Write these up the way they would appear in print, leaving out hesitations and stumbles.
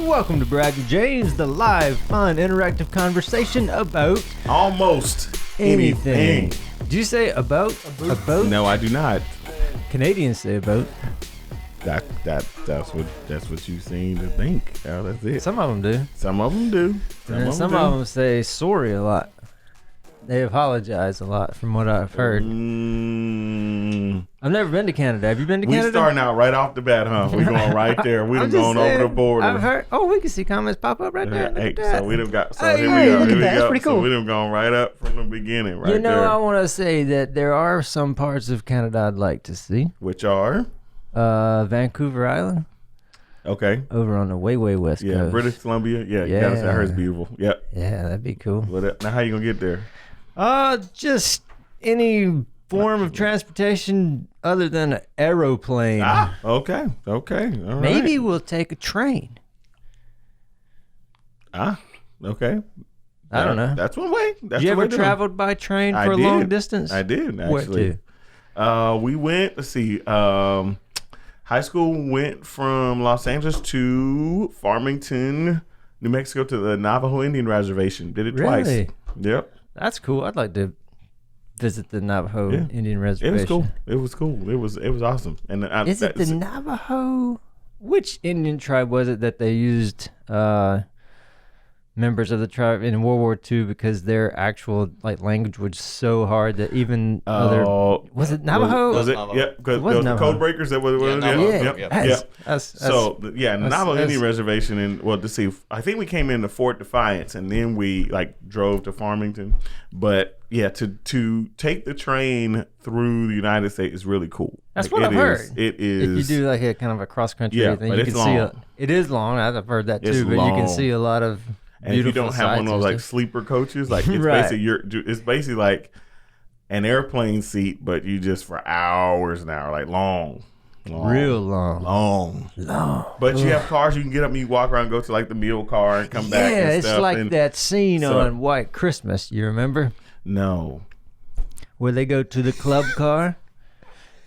Welcome to Brad&James, the live, fun, interactive conversation about almost anything. Do you say about? About? No, I do not. Canadians say about. That's what you seem to think. Oh, that's it. Some of them do. Some of them do. Some of them say sorry a lot. They apologize a lot, from what I've heard. I've never been to Canada. Have you been to Canada? We starting out right off the bat, huh? We're going right there. We done gone over the border. I've heard. Oh, we can see comments pop up right there. Hey, so we done got. So Hey, here hey, we go. look Here at we that. That's go. pretty cool. So we done gone right up from the beginning, right there. I want to say that there are some parts of Canada I'd like to see. Which are? Vancouver Island. Okay. Over on the way west coast. Yeah, British Columbia. Yeah, you gotta say, I heard it's beautiful. Yep. Yeah, that'd be cool. Now how you gonna get there? Just any form of transportation other than an aeroplane. Okay. All right. Maybe we'll take a train. Okay. I don't know. That's one way. Did you ever traveled by train for a long distance? I did, Where actually. to? We went, let's see, high school went from Los Angeles to Farmington, New Mexico, to the Navajo Indian Reservation. Did it twice. Really? Yep. That's cool. I'd like to visit the Navajo Indian Reservation. It was cool. It was awesome. And Is it the Navajo? Which Indian tribe was it that they used members of the tribe in World War II because their actual language was so hard that even other was it Navajo? Was it? Yeah, because there was the code breakers that was Navajo Indian Reservation, and I think we came into Fort Defiance and then we drove to Farmington. But yeah, to take the train through the United States is really cool. That's what I've heard. It is. If you do a kind of a cross country thing, but you it's can long. see it is long. I've heard that It's too, but long. you can see a lot of. And if you don't have one of those sleeper coaches, it's basically like an airplane seat, but you just for hours and hours, long. Real long. But you have cars you can get up and you walk around, go to the meal car and come back. Yeah, and it's stuff. like that scene on White Christmas. You remember? No. Where they go to the club car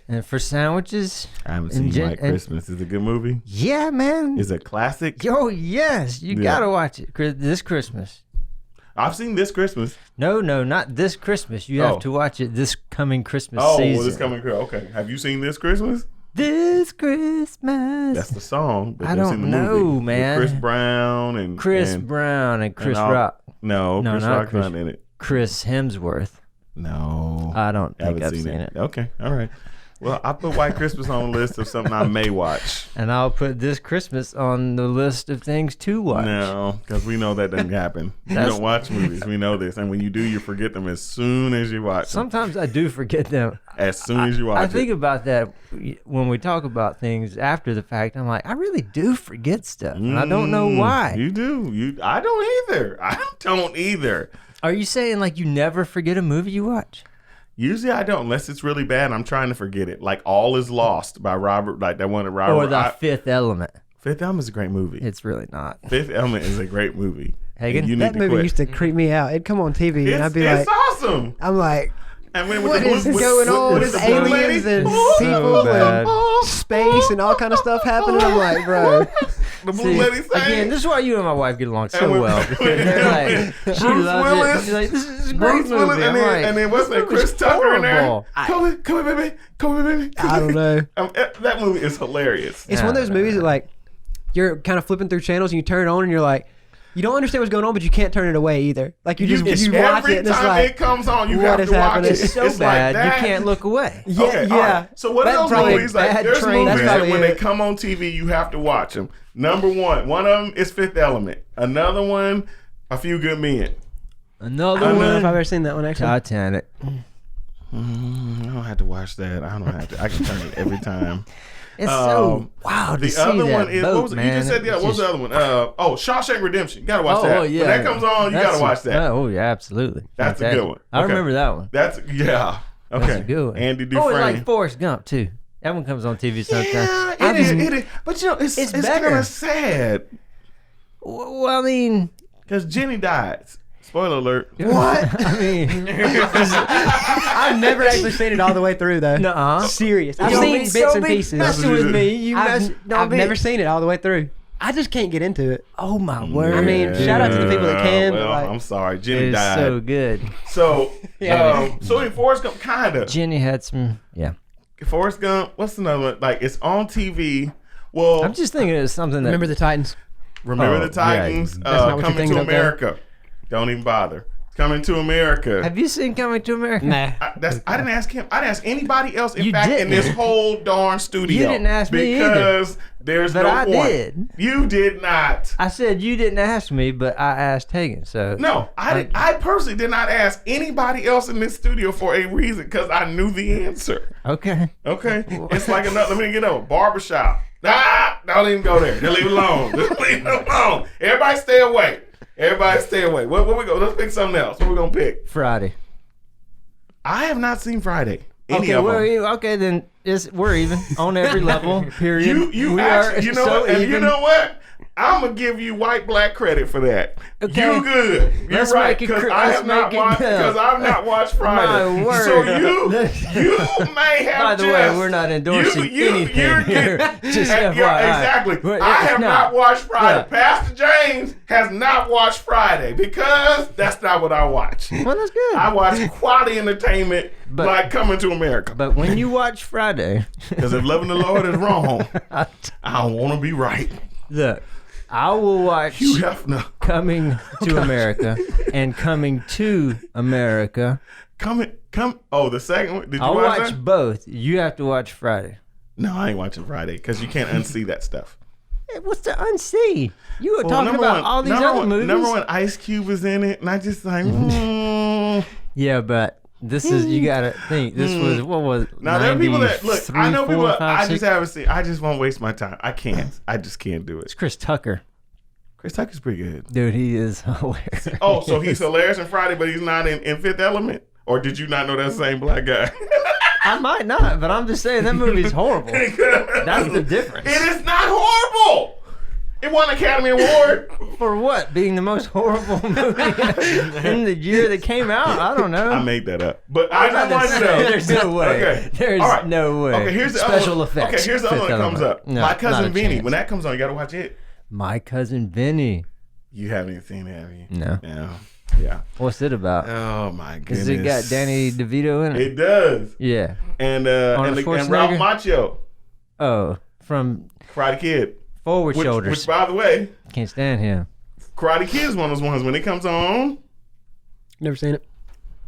and for sandwiches. I haven't seen White Christmas. Is it a good movie? Yeah, man. Is it a classic? Oh, yes. You got to watch it this Christmas. I've seen This Christmas. No, not this Christmas. You have to watch it this coming Christmas season. Oh, this coming Christmas. Okay. Have you seen This Christmas? This Christmas. That's the song. But I don't know, man. With Chris Brown and Chris Rock. No, Chris Rock's not in it. Chris Hemsworth. No. I don't think I've seen it. Okay. All right. Well, I put White Christmas on the list of something I may watch. And I'll put This Christmas on the list of things to watch. No, because we know that doesn't happen. You don't watch movies. We know this. And when you do, you forget them as soon as you watch them. Sometimes I do forget them. As soon as you watch I think about that when we talk about things after the fact. I'm like, I really do forget stuff. And I don't know why. You do. I don't either. Are you saying you never forget a movie you watch? Usually I don't, unless it's really bad. I'm trying to forget it. All Is Lost by Robert, that one that Robert. Or The Fifth Element. Fifth Element is a great movie. It's really not. Fifth Element is a great movie. Hagen? That movie used to creep me out. It'd come on TV and I'd be like, it's awesome. I'm like, and what is going on? With aliens and people and space and all kind of stuff happening. I'm like, bro. The blue lady sang. Again, this is why you and my wife get along so well. Because they're she loves it. She's like, this is a great movie. And then what's that? Chris Tucker in there. Come here, baby. I don't know. That movie is hilarious. It's one of those movies that you're kind of flipping through channels and you turn it on and you're like, you don't understand what's going on, but you can't turn it away either. You just you watch it and it's every time it comes on, you have to watch it. It's so bad, you can't look away. Yeah, okay, yeah. Right. So what are those movies? There's movies that when they come on TV, you have to watch them. Number one of them is Fifth Element. Another one, A Few Good Men. Another I don't one, know if I've ever seen that one actually. Titanic. I don't have to watch that. I don't have to. I can turn it every time. It's so wow to see that. The other one is what was the other one? Shawshank Redemption. You gotta watch that. Oh yeah. When that comes on, you gotta watch that. Oh yeah, absolutely. That's a good one. I remember that one. Okay. That's a good one. Andy Dufresne. Like Forrest Gump too. That one comes on TV sometimes. Yeah, it is. But it's kind of sad. Well, I mean, because Jenny dies. Spoiler alert. What? I mean, I've never actually seen it all the way through though. Nuh-uh. Serious. I've seen bits and pieces. Messing with me. I've never seen it all the way through. I just can't get into it. Oh my word! I mean, shout out to the people that can. Well, but like, I'm sorry, Jenny It's died. so good. So, Yeah. so in Forrest Gump, kinda. Jenny had some. Yeah. Forrest Gump. What's another one? Like it's on TV. Well, I'm just thinking of something that. remember the Titans? Remember Oh, the Titans. That's not what you're Coming thinking to of, though. America. Don't even bother. Coming to America. Have you seen Coming to America? Nah. I didn't ask him. I didn't ask anybody else. In You fact, didn't. in this whole darn studio, You didn't ask me either. because there's But no I point. did. You did not. I said you didn't ask me, but I asked Hagen. So No, I personally did not ask anybody else in this studio for a reason because I knew the answer. Okay. Okay, it's like another. Let me get over barbershop. Don't even go there. Just leave it alone. Just leave it alone. Everybody stay away. Everybody stay away. What we go? Let's pick something else. What we gonna pick? Friday. I have not seen Friday. Any Okay, of them. okay, then we're even on every level. Period. You We actually, are you know so what? And you even. know what? I'm gonna give you white black credit for that. Okay. You good? You're Let's right make it because cr- I let's have not make it watched good. because I've not watched Friday. My word. So you may have. By the way, we're not endorsing anything you're here. Just FYI. Yeah, exactly. But I it's have not watched Friday. Yeah. Pastor James has not watched Friday because that's not what I watch. Well, that's good. I watch quality entertainment But- like Coming to America. But when you watch Friday, Because if loving the Lord is wrong, I don't want to be right. look, I will watch Hugh Hefner. Coming to America and Coming to America. Come. Oh, the second one. Did you I'll watch watch that? both. You have to watch Friday. No, I ain't watching Friday because you can't unsee that stuff. Hey, what's the unsee? You were Well, talking number about one- all these number other one- movies. Number one, Ice Cube was in it, and I just like. Yeah, but this is you gotta think. This was what was Now there are people that look. 93, I know people 4, that 5, I just 6? haven't seen. I just won't waste my time. I can't. I just can't do It's it. Chris Tucker, Chris Tucker's pretty good. dude. He is hilarious. Oh, so he's hilarious in Friday, but he's not in Fifth Element. Or did you not know that same black guy? I might not, but I'm just saying that movie's horrible. That's the difference. It is not horrible. It won an Academy Award. For what? Being the most horrible movie in the year that came out? I don't know. I made that up, but I just want to know. There's no way. Okay. There's All right. no way. Okay, here's the special other one. effects. Okay, here's the other one that Fifth comes Element. up. No, My not Cousin a Vinny. chance. When that comes on, you gotta watch it. My Cousin Vinny. You haven't even seen it, have you? No. Yeah. Yeah. What's it about? Oh my goodness. Has it got Danny DeVito in it? It does. Yeah. And Arnold and Schwarzenegger? Ralph Macchio, Oh, from Karate Kid. Forward Shoulders. Which, by the way, Can't stand him. Karate Kid is one of those ones when it comes on. Never seen it.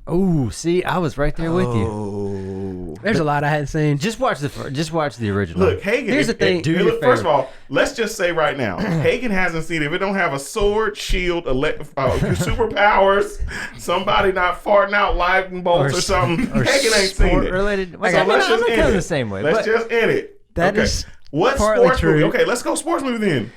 Oh, see, I was right there with you. Oh. There's a lot I hadn't seen. Just watch the original. Look, Hagen. Here's the thing. Do your Look, first of favor. all, let's just say right now, Hagen hasn't seen it. If it don't have a sword, shield, superpowers, somebody not farting out lightning bolts or something, Hagen ain't seen it. Related. So I mean, let's I'm just not end coming it. the same way. Let's but just end it. That okay. is What partly sports true. movie? Okay, let's go sports movie then.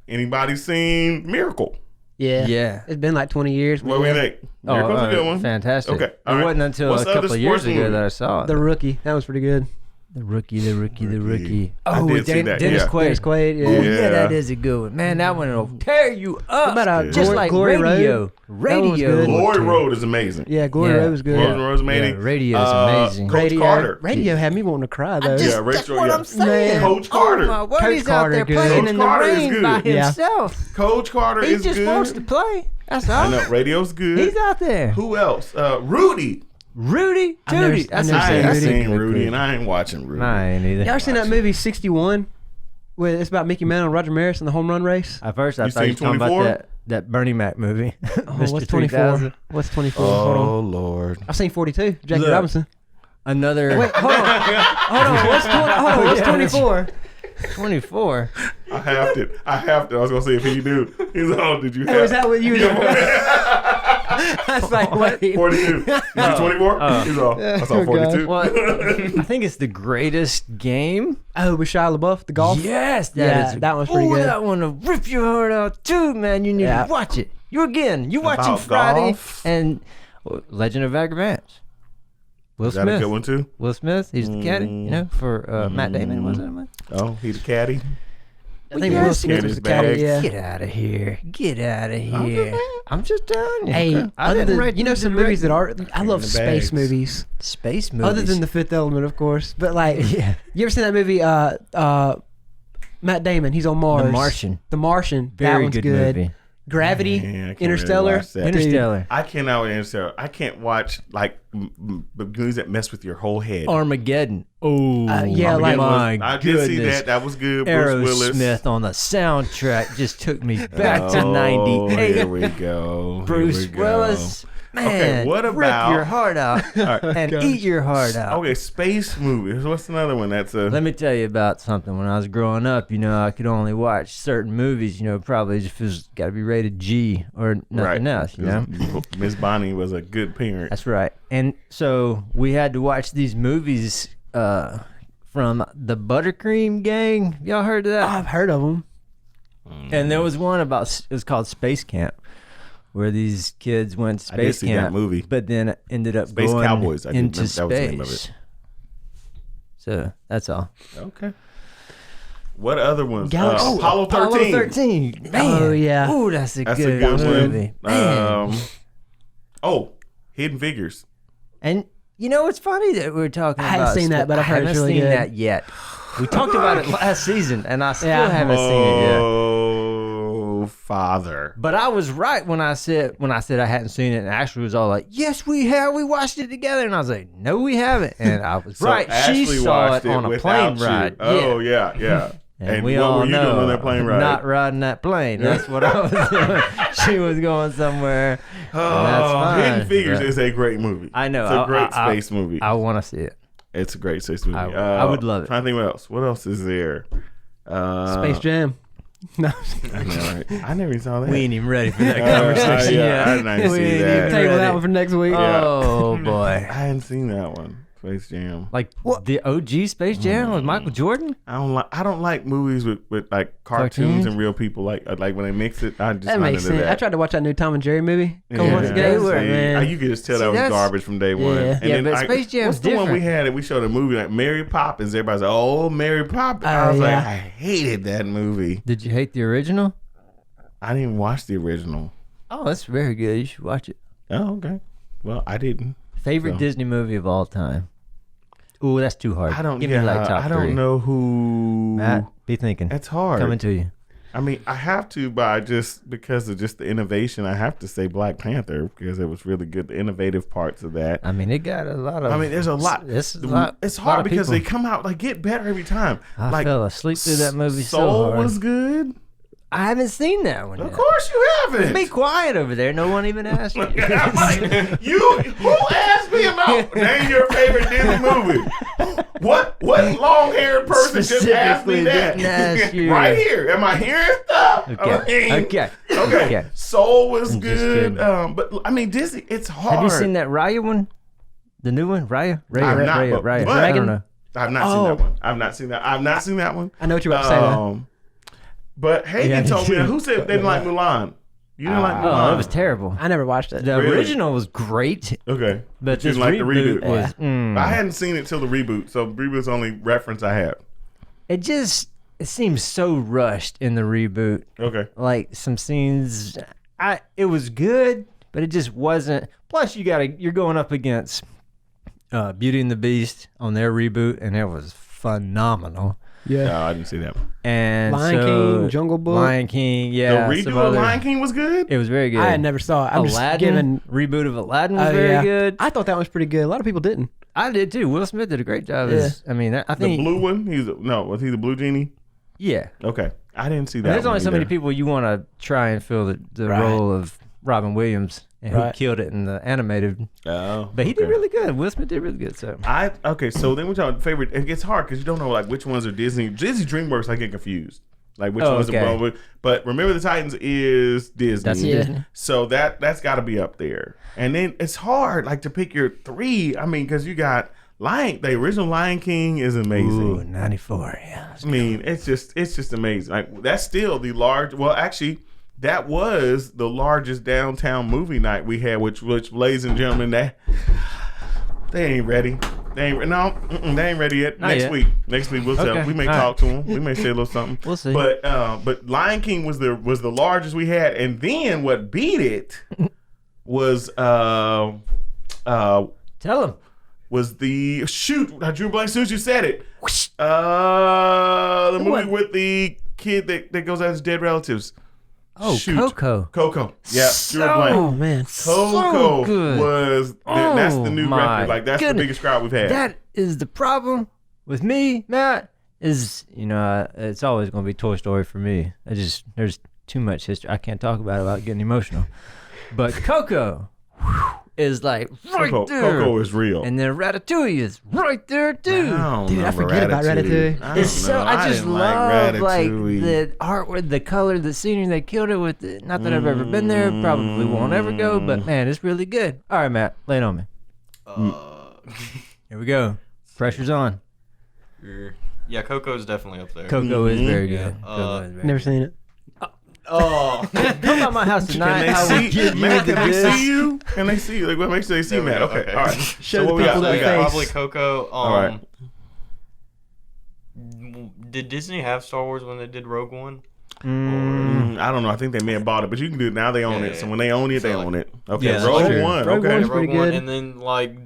Anybody seen Miracle? Yeah. Yeah. It's been like 20 years. What do you think? Miracle's a good one. Fantastic. Okay, It all right. wasn't until What's a the other couple of years sports ago movie? that I saw it. The Rookie. That was pretty good. The rookie. I Oh, did see that, Dennis yeah. Quaid. Dennis Quaid. Yeah. Oh, Yeah. yeah, that is a good one. Man, that one will tear you up. What about just Glory- like Glory radio. Road? That one was Radio. good. will Glory tear- Road is amazing. Yeah, Glory Yeah. Road was good. Glory Road is amazing. Yeah, Radio is amazing. Coach Radio, Carter. radio had me wanting to cry though. Yeah, That's Rachel. what Yeah. I'm saying. Coach Carter. Oh, my word, Coach he's Carter, out there good. playing Coach in the Carter is rain good. by Yeah. himself. Coach Carter He is just good. wants to play. That's all. I know. Radio's good. He's out there. Who else? Rudy. Rudy, I've never- Judy. I've That's never I seen ain't Rudy. seen Rudy, and I ain't watching Rudy. I ain't either. Y'all ever seen that movie 61? Where it's about Mickey Mantle and Roger Maris in the home run race. At first, I You thought you were seen talking about 24? that Bernie Mac movie. Oh, Mr. what's 3000. 24? What's 24? Hold on. Oh Lord. I've seen 42. Jackie Look. Robinson. Another. Wait, hold on. Hold on. What's 24? 24. I have to. I was gonna say if he do. He's on. Did you have? Oh, is that what you? That's like wait. 42. Is it 24? He's off. I saw Oh, 42. Well, I think it's the greatest game. Oh, with Shia LaBeouf, the golf. Yes, Yeah, that one's pretty good. That one will rip your heart out too, man. You need Yeah. to watch it. You watching About Friday golf? and Legend of Bagger Vance. Will Is that a good Smith. one too? Will Smith. He's the caddy. You know, for Matt Damon. Wasn't it? Oh, he's a caddy. I think Yes, Will Smith get was his the caddy. bag. Yeah. Get out of here. Get out of here. I'm just telling you. Hey, I other didn't than, write you know the some movies that direct- are I love the space bags. movies. space movies. Other than The Fifth Element, of course. But like, Yeah. you ever seen that movie? Matt Damon. He's on Mars. The Martian. The Martian. That Very one's good good. movie. Gravity. Man, I can't Interstellar. really watch that. Interstellar. I cannot watch Interstellar. I can't watch like movies that mess with your whole head. Armageddon. Oh, yeah, like- my I goodness. did see that. That was good. Bruce Willis. Aerosmith on the soundtrack just took me back to Oh, 98. Here we go. Bruce Here we go. Willis. Man, Okay, what rip about- your heart out and eat your heart out. Okay, space movies. What's another one that's a... Let me tell you about something. When I was growing up, I could only watch certain movies, probably if it's got to be rated G or nothing else, Miss Bonnie was a good parent. That's right. And so we had to watch these movies from the Buttercream Gang. Y'all heard of that? I've heard of them. And there was one it was called Space Camp, where these kids went to I did space see camp, that movie. but then ended up Space going Cowboys. I did into remember that was the name of space. it. So that's all. Okay. What other ones? Galaxy. Apollo 13. Apollo 13. Man. Oh, yeah. Ooh, that's a That's good a good movie. one. Man. Hidden Figures. And it's funny that we're talking I about. haven't seen that, but I've heard it's haven't really seen good. that yet. We talked about it last season, and I still Yeah. haven't seen it yet. Oh, Father. But I was right when I said I hadn't seen it, and Ashley was all like, "Yes, we have. We watched it together." And I was like, "No, we haven't." And I was So right. Ashley She saw watched it on a without plane you. ride. Oh, yeah. And we what all were you know doing on that plane ride? Not riding that plane. That's what I was doing. She was going somewhere. and that's fine. Hidden Figures But is a great movie. I know. It's a great I- space movie. I want to see it. It's a great space movie. I would love it. Trying to think what else. What else is there? Space Jam. No. I know, right? I never saw that. We ain't even ready for that conversation yeah, yet. I didn't We see ain't that. even Table ready. that one for next week. Oh boy! I hadn't seen that one. Space Jam. Like the OG Space Jam with Michael Jordan. I don't like movies with like cartoons Cartoons? and real people. Like when they mix it, I just That not makes into sense. that. I tried to watch that new Tom and Jerry movie a couple months Yeah, ago. They were, Man. you could just tell See, that was that's- garbage from day one. Yeah. And Yeah, then but Space Jam's what's the one we different. had? We showed a movie like Mary Poppins. Everybody's like, "Oh, Mary Poppins." I was yeah. like, I hated that movie. Did you hate the original? I didn't even watch the original. Oh, that's very good. You should watch it. Oh, okay. Well, I didn't. Favorite So. Disney movie of all time? Ooh, that's too hard. I don't. Give yeah, me like top I don't three. know who. Matt, be thinking. It's hard. Coming to you. I mean, I have to, but because of just the innovation, I have to say Black Panther because it was really good. The innovative parts of that. I mean, it got a lot of. I mean, there's a lot. It's a lot. It's lot hard of because they people. come out get better every time. I Like fell asleep through that movie so Soul hard. was good. I haven't seen that one. Of yet. course you haven't. Be quiet over there. No one even asked you. I'm like, who asked me about name your favorite Disney movie? What long-haired person just asked me Specifically that? didn't ask you. Right here. Am I hearing stuff? Okay. Okay. Soul was I'm just good. kidding. But I mean, Disney, it's hard. Have you seen that Raya one? The new one, Raya. I've not, Raya. but- I don't know. I've not seen that one. I've not seen that one. I know what you're about to say. Though. But Hagen Yeah. told me who said they didn't like Mulan? You didn't like Mulan? Oh, it was terrible. I never watched it. The Really? original was great, Okay. but you this didn't like the reboot reboot? was. I hadn't seen it till the reboot, so reboot's the only reference I have. It seems so rushed in the reboot. Okay. Like some scenes, it was good, but it just wasn't. Plus, you're going up against Beauty and the Beast on their reboot, and it was phenomenal. Yeah. No, I didn't see that one. And Lion King, Jungle Book. Lion King, yeah. The redo some of other- Lion King was good? It was very good. I had never saw it. I'm just Aladdin, giving. reboot of Aladdin was Oh, very yeah. good. I thought that was pretty good. A lot of people didn't. I did too. Will Smith did a great job. Yeah. I The think blue one? Was he the blue genie? yeah. Okay. I didn't see that. There's one only so many either. people you want to try and fill the Right. role of Robin Williams, and who Right. killed it in the animated. Oh. But he did okay. really good. Will Smith did really good. So So then we're talking favorite. It gets hard because you don't know like which ones are Disney. Disney DreamWorks, I get confused. Like which Oh, ones okay. are both. But Remember the Titans is Disney. that's Yeah. Disney. So that's got to be up there. And then it's hard like to pick your three. I mean, because you got the original Lion King is amazing. Ooh, 94. Yeah. I mean, it's just amazing. Like that's still the large. Well, actually, that was the largest downtown movie night we had. Which, ladies and gentlemen, they ain't ready. They ain't ready yet. Not Next yet. week we'll tell. Okay. We may All talk to them. We may say a little something. We'll see. But Lion King was the largest we had, and then what beat it was Tell him. was the shoot. I drew a blank as soon as you said it. The movie What? with the kid that goes out his dead relatives. Oh, Shoot. Coco. Coco. Yeah, you were blank. Oh man. Coco good. was that's the new my record. Like that's goodness. the biggest crowd we've had. That is the problem with me, Matt. Is it's always going to be Toy Story for me. There's too much history. I can't talk about it without getting emotional. But Coco is like right there. Coco is real. And then Ratatouille is right there too. Dude, I forget about Ratatouille. It's so I just love like Ratatouille. the artwork, the color, the scenery. They killed it with it. Not that I've ever been there, probably won't ever go, but man, it's really good. All right, Matt, lay it on me. Here we go. Pressure's on. Yeah, Coco's definitely up there. Coco is very Yeah. good. Coco is very Never good. seen it. Oh, Come to my house tonight. I will Can they give see you Matt? the Can they disc. see you? Can they see you? Like, well, make sure they see There we Matt. go, Okay. okay. All right. Show So the what we people got? that We got- face. probably Coco. All right. Did Disney have Star Wars when they did Rogue One? I don't know. I think they may have bought it, but you can do it now. They own Yeah, it. So yeah. when they own it, they So, own like- it. Okay. Yeah, that's Rogue true. One. Rogue Okay. One's Yeah, pretty Rogue One, good. and then like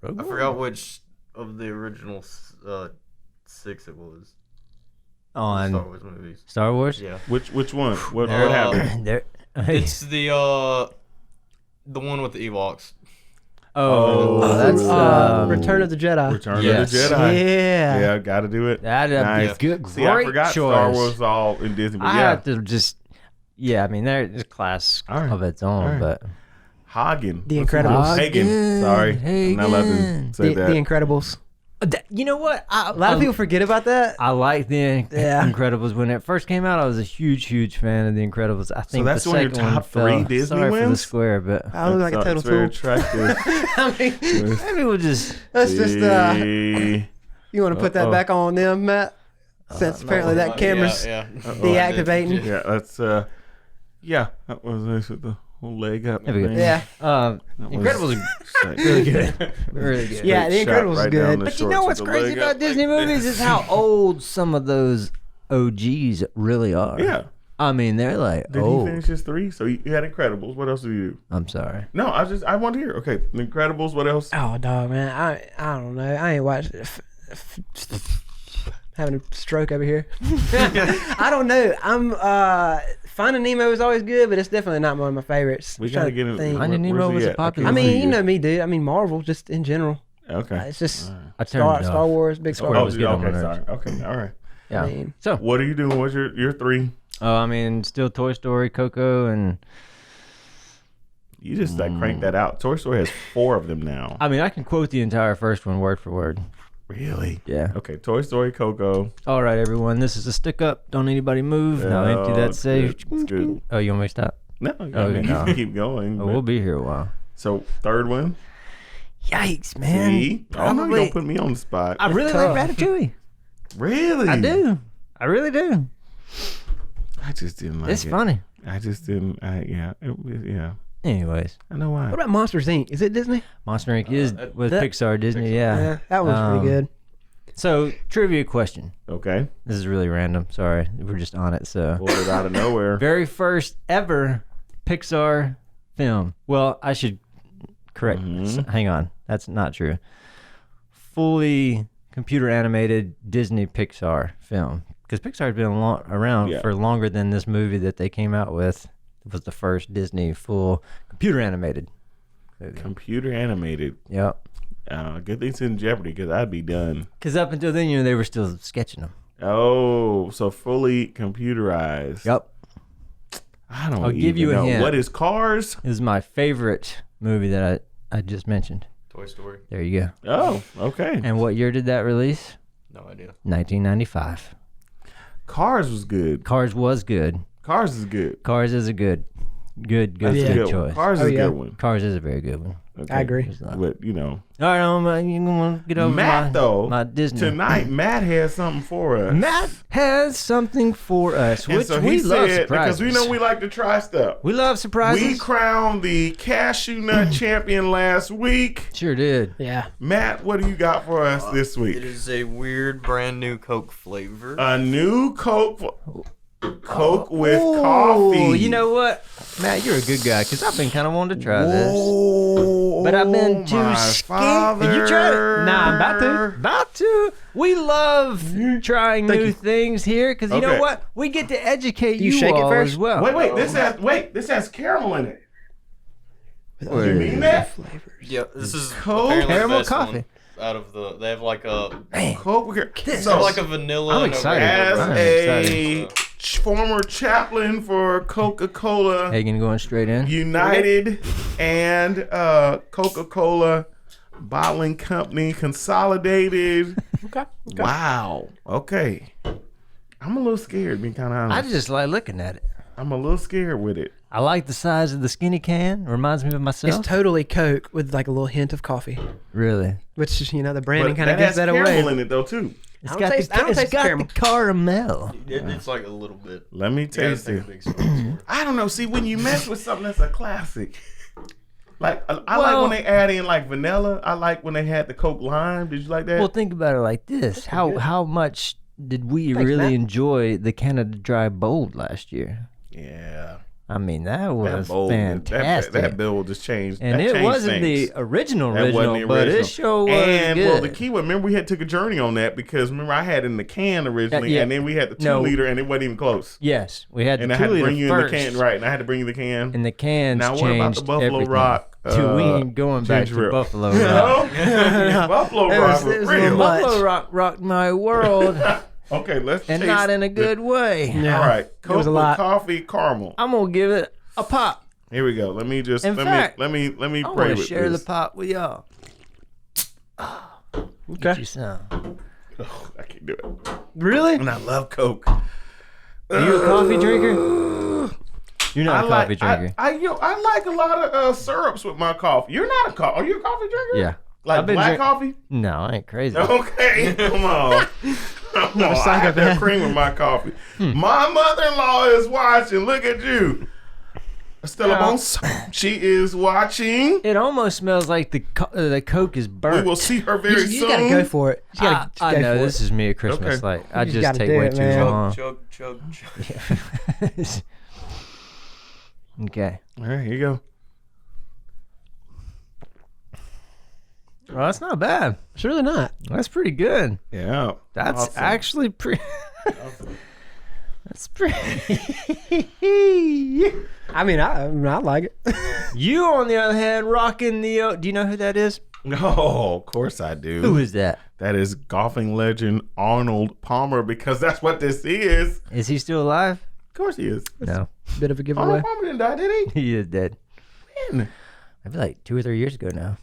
I forgot which of the original 6 it was. On Star Wars movies. Star Wars. Yeah, Which one? What Uh, happened? There. it's the one with the Ewoks. Oh, that's Return of the Jedi. Return Yes. of the Jedi. Yeah. Yeah, got to do it. That'd Nice. be good. See, I Great forgot choice. Star Wars was all in Disney, but I yeah. have to just. Yeah, I mean, there's a class All right. of its own, All right. but Hagen. The What's his Incredibles. name? Hagen. Sorry. I'm not allowed to Hagen. say The that. Incredibles. You know what? A lot of people forget about that. I like the Yeah. Incredibles when it first came out. I was a huge fan of the Incredibles. I think that's the one of your second one top fell. 3 Disney Sorry for the wins? square, but I look like a total It's very tool. attractive. I mean, maybe we'll just. that's just See? you want to put that Uh-oh. back on them, Matt? Since apparently that camera's Yeah. deactivating. Yeah, that's that was nice with the whole leg up. There we go. thing. Yeah. That was Incredibles are sick. really good, really good. Yeah, The Shot Incredibles is right good. down the But you know shorts what's with the crazy leg about up. Disney movies is how old some of those OGs really are. Yeah. I mean, they're like, Did oh, he finish his 3? So you had Incredibles. What else did you do? I'm sorry. No, I want to hear. Okay, Incredibles. What else? Oh, dog, man. I don't know. I ain't watched it. Having a stroke over here. I don't know. I'm Finding Nemo is always good, but it's definitely not one of my favorites. We I'm gotta trying get to it. think. Finding Where's Nemo he was a at? popular I can't mean, see you know me, dude. I mean, Marvel just in general. Okay. It's just I turned it Star off. Wars, big Star Square Oh, Wars. was good on my okay. nerves. Sorry. Okay. All right. Yeah. I mean, So, What are you doing? What's your 3? I mean, still Toy Story, Coco, and You just crank that out. Toy Story has 4 of them now. I mean, I can quote the entire first one word for word. Really? Yeah. Okay. Toy Story, Coco. All right, everyone. This is a stick up. Don't anybody move. Now empty that it's safe. good. It's good. Oh, you want me to stop? No, Okay, you no. can keep going. Oh, but- we'll be here a while. So 3rd one. Yikes, man. See? Oh no, you Probably- don't put me on the spot. I really tough. like Ratatouille. Really? I do. I really do. I just didn't like It's it. funny. I just didn't. Yeah. Anyways, I know why. what about Monsters Inc? Is it Disney? Monster Inc. is with that- Pixar, Disney, yeah. that one's pretty good. So, trivia question. Okay. This is really random. Sorry. We're just on it. So, Pulled it out of nowhere. very first ever Pixar film. Well, I should correct. Hang on. That's not true. Fully computer animated Disney Pixar film. Because Pixar's been around for longer than this movie that they came out with. It was the first Disney full computer animated movie. Computer animated. Yep. Good thing it's in Jeopardy because I'd be done. Because up until then, they were still sketching them. Oh, so fully computerized. Yep. I don't I'll even give you a know. hint. What is Cars? This is my favorite movie that I just mentioned. Toy Story. There you go. Oh, okay. And what year did that release? No idea. 1995. Cars was good. Cars was good. Cars is good. Cars is a good That's a good good choice. one. Cars Oh, is a yeah. good one. Cars is a very good one. Okay. I agree. But you know, All right, you want to get over Matt though my Disney. tonight, Matt has something for us. Matt has something for us, and which so we he love said surprises. because we know we like to try stuff. We love surprises. We crowned the cashew nut champion last week. Sure did. Yeah. Matt, what do you got for us this It week? is a weird, brand new Coke flavor. A new Coke with Oh, coffee. you know what? Matt, you're a good guy because I've been kind of wanting to try Whoa, this, but I've been too my scared. Did you try it? Nah, I'm about to. About to. We love trying new things here because you know Okay. what? We get to educate you, shake it all first? as well. Wait, this has caramel in it. Where You is mean it? that? Yeah, this is Cold apparently the caramel best one coffee. out of the. They have like a. Man, Coke. They So, have like a vanilla. I'm and a excited. as regular I'm a former chaplain for Coca-Cola Hagen going straight in. United and Coca-Cola Bottling Company Consolidated. Okay. Wow. Okay. I'm a little scared, being kind of I honest. just like looking at it. I'm a little scared with it. I like the size of the skinny can. Reminds me of myself. It's totally Coke with like a little hint of coffee, Really. which is, the branding But kind of that gives has that caramel away. in it though too. It's I don't got taste- I don't it's taste the got caramel. the caramel. It's like a little bit. Let me You gotta taste take it. a big spoon. I don't know. See, when you mess with something that's a classic, like I like Well- when they add in like vanilla. I like when they had the Coke lime. Did you like that? Well, think about it like this: how much did we Thanks, really Matt. enjoy the Canada Dry Bold last year? yeah. I mean, that was bowl, fantastic. That bill just changed. And that it changed wasn't things. the original, That wasn't the but it original. sure was And good. well, the key was, remember we had took a journey on that because remember I had it in the can originally, yeah. and then we had the 2 No. liter, and it wasn't even close. Yes, we had And the I had 2 to liter bring you first. in the can, right? And I had to bring you the can. And the cans Now, what changed about the Buffalo everything. Rock, Dude, we ain't going back ginger to ale? Buffalo No, Rock. Buffalo It Rock was- was it was real. a little much. Buffalo Rock rocked my world, Okay, let's and taste not in a the- good way. Yeah. All right, It Coke was a with lot. coffee caramel. I'm gonna give it a pop. Here we go. Let me just In let fact, me I pray want with to share this. the pop with y'all. Get you some. Oh, I can't do it. Really? And I love Coke. Are you a coffee drinker? You're not a coffee drinker. I like a lot of syrups with my coffee. You're not a coffee. Are you a coffee drinker? Yeah. Like I've been black drink- coffee? No, I ain't crazy. Okay, come on. Come on. I have that psychopath. cream in my coffee. My mother-in-law is watching. Look at you. Stella Now- Bones. She is watching. It almost smells like the Coke is burnt. We will see her You very just, soon. gotta go for it. You gotta I go know for this is me at Christmas. Okay. Like I just just gotta take do way it, too man. long. Chug, chug, chug. Okay. All right, here you go. Well, that's not bad. it. It's really not. That's pretty good. Yeah. That's Awesome. actually pretty. That's pretty. I mean, I like it. You, on the other hand, rocking the. Do you know who that is? No, of course I do. Who is that? That is golfing legend Arnold Palmer, because that's what this is. Is he still alive? Of course he is. No, Bit of a giveaway. Arnold Palmer didn't die, did he is dead. he? Man, I feel like 2 or 3 years ago now.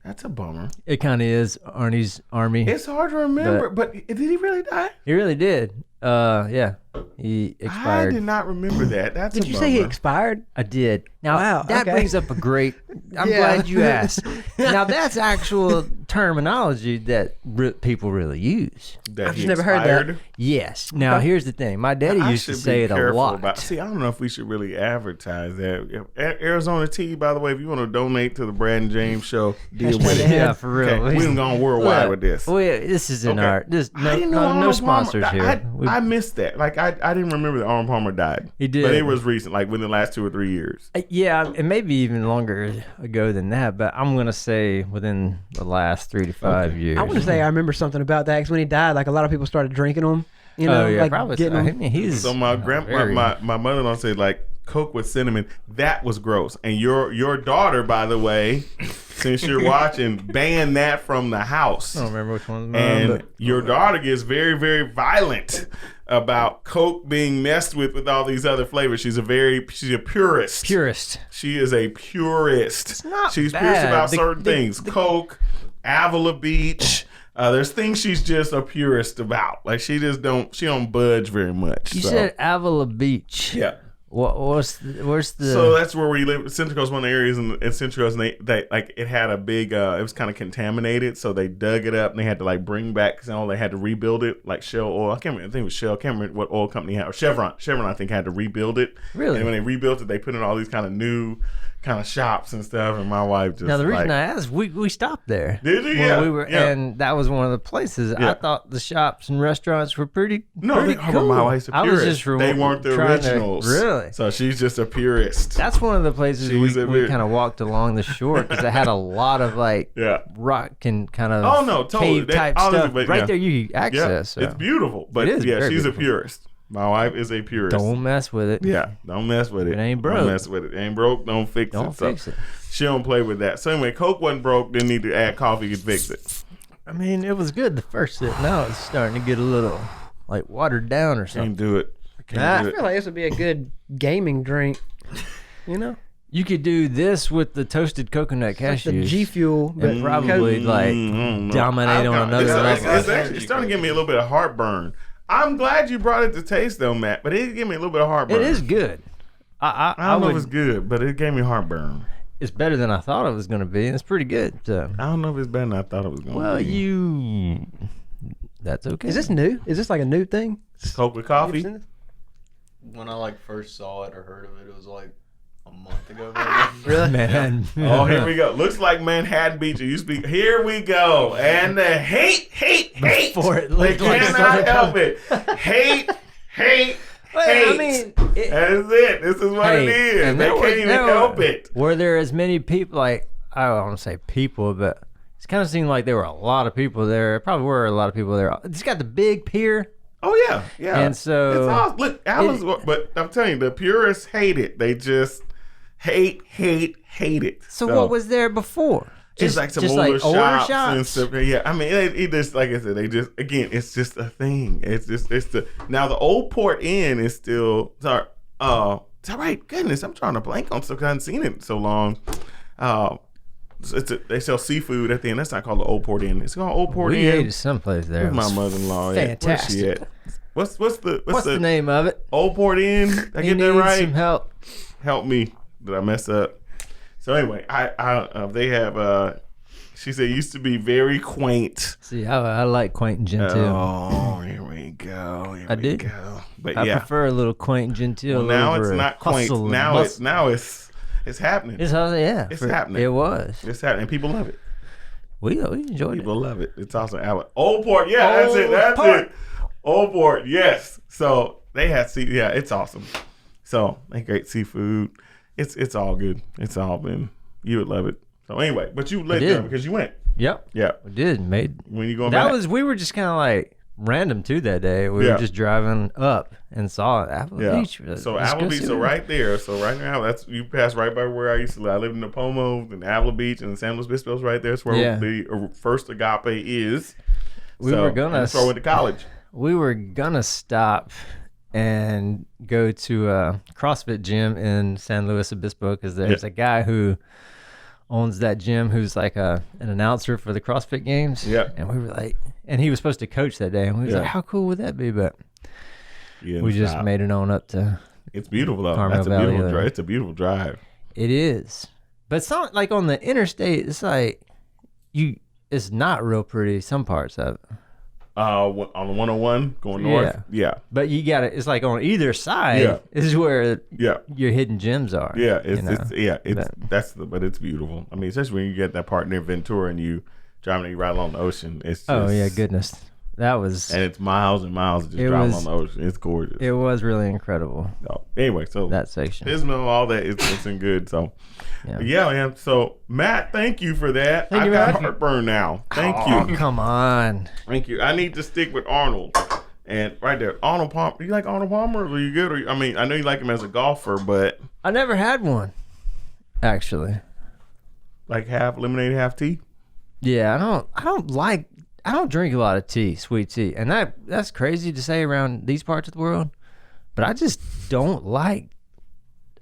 that's a bummer. It kind of is Arnie's army. It's hard to remember, but did he really die? He really did. Yeah, he I expired. did not remember that. That's Did a you bummer. say he expired? I did. Now Wow, that okay. brings up a great. I'm Yeah. glad you asked. Now that's actual terminology that people really use. That I've he just never heard that. expired? Yes. Now Okay. here's the thing. My daddy I used to should say be it a careful lot. about. See, I don't know if we should really advertise that. Arizona Tea, by the way, if you want to donate to the Brad and James show, deal with it. Yeah, for real. Okay, we've gone worldwide Look, with this. This is in Okay. our. This I no, didn't know no, no Arnold sponsors Palmer, here. I missed that. Like I didn't remember that Arnold Palmer died. He did. but it was recent, like within the last 2 or 3 years. Yeah, and maybe even longer ago than that. But I'm gonna say within the last 3 to 5 years. I want to say I remember something about that because when he died, like a lot of people started drinking them. You know, Oh yeah, like probably. getting So. I 'em. mean, he's So my very- my mother-in-law said like Coke with cinnamon. That was gross. And your daughter, by the way, since you're watching, banned that from the house. I don't remember which one's mine. And but your daughter gets very, very violent about Coke being messed with all these other flavors. She's a purist. purist. She is a purist. It's not She's bad. purist about The- certain the- things. Coke, Avila Beach. There's things she's just a purist about. Like she don't budge very much. You so. said Avila Beach. Yeah. Where's the? So that's where we live. Central Coast, one of the areas in Central Coast, and they like it had a big. It was kind of contaminated, so they dug it up and they had to like bring back. They had to rebuild it, like Shell Oil. I can't remember. I think it was Shell. I can't remember what oil company had. Or Chevron. Chevron, I think, had to rebuild it. Really? And when they rebuilt it, they put in all these kind of new kind of shops and stuff. And my wife just Now the reason like, I asked, we stopped there. Did you? When Yeah. we were, yeah. and that was one of the places. Yeah. I thought the shops and restaurants were pretty. No, pretty they are cool. my wife's a I was purist. just They weren't the trying to- originals. really? Really? So she's just a purist. That's one of the places She's a we bit- kind of walked along the shore because it had a lot of like Yeah. rock and kind of Oh, no, totally. cave type Honestly, stuff. but Right yeah. there you Yeah, access. so. it's beautiful. But It is yeah, very she's beautiful. a purist. My wife is a purist. Don't mess with it. Yeah, don't mess with it. It ain't Don't broke. mess with it. Ain't broke, don't fix Don't it. So fix it. she don't play with that. So anyway, Coke wasn't broke, didn't need to add coffee to fix it. I mean, it was good the first sip. Now it's starting to get a little like watered down or something. Can't do it. Can't Ah. do I it. feel like this would be a good gaming drink. You know, You could do this with the toasted coconut like the cashews. G Fuel, but and probably like Mm, dominate I've on got- another it's, level. it's actually starting to give me a little bit of heartburn. I'm glad you brought it to taste though, Matt, but it gave me a little bit of heartburn. It is good. I don't know if it's good, but it gave me heartburn. It's better than I thought it was going to be. It's pretty good. So. I don't know if it's better than I thought it was going to Well, be. that's okay. is this new? Is this like a new thing? Coke with coffee? When I like first saw it or heard of it, it was like a month ago. Really? man? Oh, here we go. Looks like Manhattan Beach. It used to be. Here we go. And the hate. Before it They looked like it cannot started help it. Hate. Well, I hate. mean, That is it. This is what it is. and They there can't even help it. Were there as many people? Like I don't want to say people, but it kind of seemed like there were a lot of people there. Probably were a lot of people there. It's got the big pier. Oh yeah, yeah. And so- it's awesome. Look, Alice. But I'm telling you, the purists hate it. They just hate it. So what was there before? It's like some older shops and stuff. Yeah, I mean, it just like I said, they just it's just a thing. It's the now the old Port Inn is still sorry. It's all right. Goodness, I'm trying to blank on stuff. I haven't seen it in so long. They sell seafood at the end. That's not called the Old Port Inn. It's called Old Port We Inn. ate someplace there. Where's It my was mother-in-law? At? Where's she fantastic. at? What's the What's the name of it? Old Port Inn? Did I He get that needs right? some help. Help me. Did I mess up? So anyway, they have she said it used to be very quaint. See, I like quaint and genteel. Oh, here we go. Here I we do. go. But I yeah, prefer a little quaint and genteel. well, now over it's not quaint. hustle and Now bustle. it's happening. It's yeah. It's happening. It was. It's happening. People love it. We enjoyed People love it. It's awesome. Old Port, yeah, that's it. Old That's Port. it. Old Port, yes. So they had yeah, it's awesome. So they great seafood. It's all good. It's all been. You would love it. So anyway, but you lived did. there because you went. it. Yep. Yeah. We did. Made When you going that back? was. We were just kind of like random too that day. We Yeah. were just driving up and saw Apple Yeah. Beach. So Let's go Apple Beach, see so what- right there. So right now, that's you pass right by where I used to live. I lived in the Pomo, and Apple Beach, and San Luis Obispo's right there. It's where Yeah. the first Agape is. We were gonna That's where I went to college. We were gonna stop and go to a CrossFit gym in San Luis Obispo because there's a guy who owns that gym who's like an announcer for the CrossFit games. Yeah. And we were like, and he was supposed to coach that day, and we was Yeah. like, how cool would that be? But Yeah, we just stop. made it on up to. It's beautiful though. Carmel That's a Valley beautiful there. drive. It's a beautiful drive. It is, but it's not like on the interstate. It's like it's not real pretty. Some parts of it. On the 101 going north. Yeah. But you got it. It's like on either side. Yeah. Is where Yeah. your hidden gems are. Yeah. you know? But it's beautiful. I mean, especially when you get that part near Ventura and you driving right along the ocean. It's just, Oh yeah, goodness, that was And it's miles and miles of just It driving was- on the ocean. It's gorgeous. it was really incredible, So, anyway, so that section. Pismo, all that, it's in good. So, Yeah. yeah, man. So, Matt, thank you for that. Thank I you, got Matt. heartburn now. Thank Oh, you. come on. Thank you. I need to stick with Arnold. And right there, Arnold Palmer. Do you like Arnold Palmer? Or are you good? Or, I mean, I know you like him as a golfer, but I never had one, actually. like half lemonade, half tea? Yeah, I don't drink a lot of tea, sweet tea, and that's crazy to say around these parts of the world. But I just don't like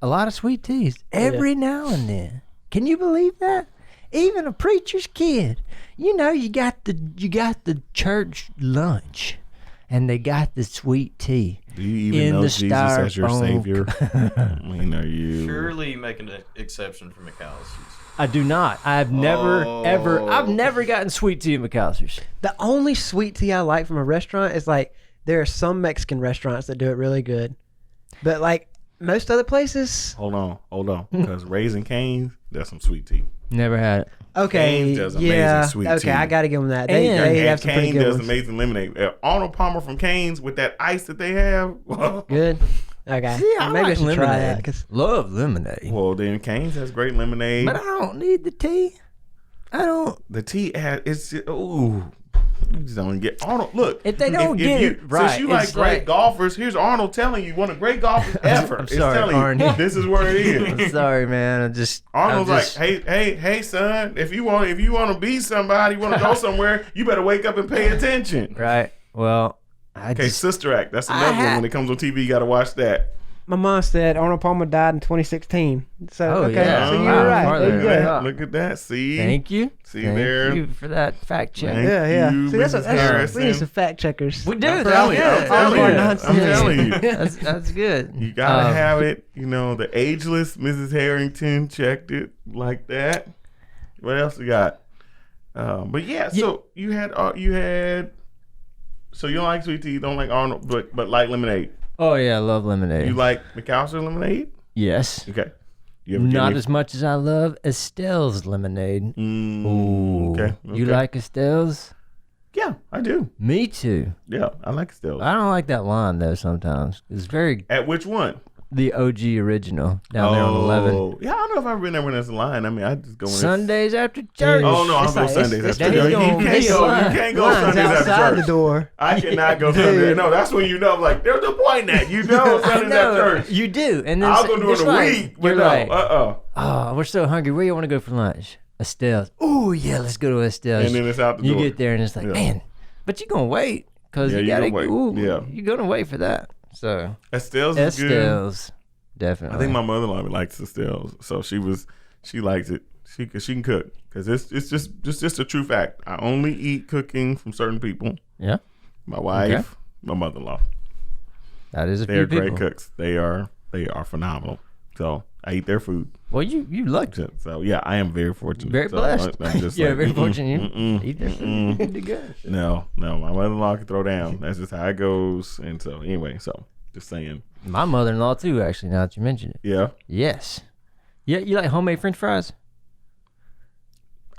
a lot of sweet teas. Every now and then, can you believe that? Even a preacher's kid, you got the church lunch, and they got the sweet tea. Do you even In know the Jesus as your styrofoam. Savior? I mean, are you? Surely making an exception for McAllister's. I do not. I've never gotten sweet tea at McAllister's. The only sweet tea I like from a restaurant is like there are some Mexican restaurants that do it really good, but like most other places, Hold on. Because Raising Cane's, that's some sweet tea. Never had it. okay, Cane's does amazing yeah, sweet okay, tea. I gotta give them that. They And have some pretty Cane good does ones. amazing lemonade. Arnold Palmer from Cane's with that ice that they have. Good. Okay. See, I Maybe I like should try lemonade. that. 'Cause Love lemonade. Well, then Cane's has great lemonade. But I don't need the tea. I don't. The tea has it's ooh. You just don't get Arnold. Look, If they don't get you, it right, since you like it's great like- golfers, here's Arnold telling you one of the great golfers ever. I'm It's sorry, telling Arnie. you this is where it I'm is. sorry, man. Arnold's I'm just- like, hey, son, if you want to be somebody, you want to go somewhere, you better wake up and pay attention. Right. Well, Okay, Sister Act. That's another one. When it comes on TV, you got to watch that. my mom said Arnold Palmer died in 2016. So Oh, okay, yeah. so Wow, you're right. farther There you than go. that. Look at that. See? Thank you. See Thank there? you for that fact check. Thank Yeah. you, See, that's Mrs. we Harrison. need some fact checkers. We do. I'm That's telling you, good. I'm telling you. That's I'm good. telling you. That's good. You gotta Um, have it. You know, the ageless Mrs. Harrington checked it like that. What else we got? But yeah, so you had. So you don't like sweet tea, you don't like Arnold, but like lemonade. Oh yeah, I love lemonade. You like McAllister lemonade? Yes. Okay. You ever Not get as much as I love Estelle's lemonade. Ooh. Okay. You like Estelle's? Yeah, I do. Me too. Yeah, I like Stella. I don't like that line though. Sometimes it's very At which one? the OG original down there on 11 Yeah, I don't know if I've been there when there's a line. I mean, I just go in there. Sundays after church. Oh no, I'm It's going like- Sundays. it's- That's it's- true. You it's- can't it's go. You line- can't go Lines Sundays outside after the church. door. I cannot go Sundays. No, that's when you know. Like, there's a point at you know I Sundays know, after church. you do, and then I'll go during it's the like, week, but you're no, like, uh-uh. oh, we're so hungry. Where you want to go for lunch? Estelle's. Oh yeah, let's go to Estelle's. And then it's out the you door. get there and it's like, Yeah. man, but you're gonna wait because Yeah, you you gotta gonna wait. ooh, Yeah. you're gonna wait for that. So Estelle's is good. Estelle's, definitely. I think my mother-in-law likes Estelle's, so she likes it. She can cook because it's just a true fact. I only eat cooking from certain people. Yeah, My wife, Okay. my mother-in-law. that is a They're few great people. cooks. They are phenomenal. So I eat their food. Well, you lucky. So yeah, I am very fortunate. Very So, blessed. I'm just Yeah, like, very mm-mm, fortunate. You mm-mm, eat their food. mm-mm. You're good to go. No, my mother-in-law can throw down. That's just how it goes. And so anyway, so just saying. My mother-in-law too. Actually, now that you mention it, Yeah. yes. Yeah, you like homemade French fries?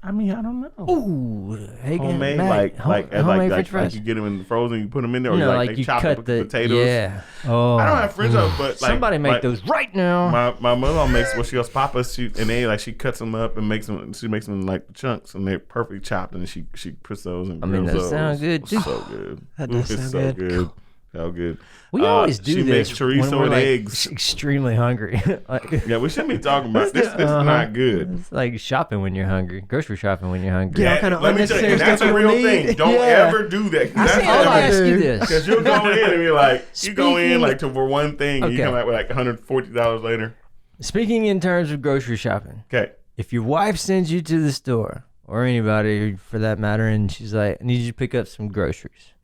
I mean, I don't know. Ooh, Hagen, Homemade, Mac, like homemade French you fries. get them in the frozen, you put them in there, or No, like like they you chop cut up the potatoes. Yeah. Oh, I don't have French fries, but like somebody make like, those right now. My mother makes what she goes papas, she cuts them up and makes them. She makes them in like chunks, and they're perfectly chopped, and she puts those in. I mean, grills that sounds those. good, too. So good. That does It's sound so good. good. So good. We always do She this makes when chorizo we're, and like, eggs. extremely hungry. Like, Yeah, we shouldn't be talking about this. This is not good. it's like shopping when you're hungry, grocery shopping when you're hungry. Yeah. all kind of let me tell you, unnecessary that's stuff a we real need. thing. Don't Yeah. ever do that. 'Cause that's I'll I ask do. you this. because you'll go in and be like, you go in Speaking- like for one thing, and you Okay. come out with like $140 later. Speaking in terms of grocery shopping, Okay. if your wife sends you to the store, or anybody for that matter, and she's like, I need you to pick up some groceries,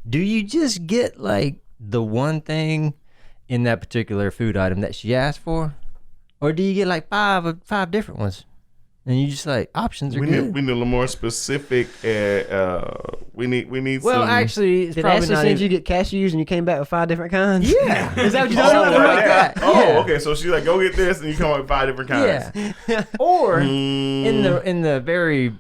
do you just get like the one thing in that particular food item that she asked for? Or do you get like five different ones? And you just like, options are We good. need a little more specific. We need Well, some. actually, it's Did probably Ashley not send you even... get cashews and you came back with 5 different kinds? Yeah. Is that what you Oh, done? something like that. Oh, Yeah. okay. So she's like, go get this, and you come up with 5 different kinds. Yeah. Or Mm, in the very,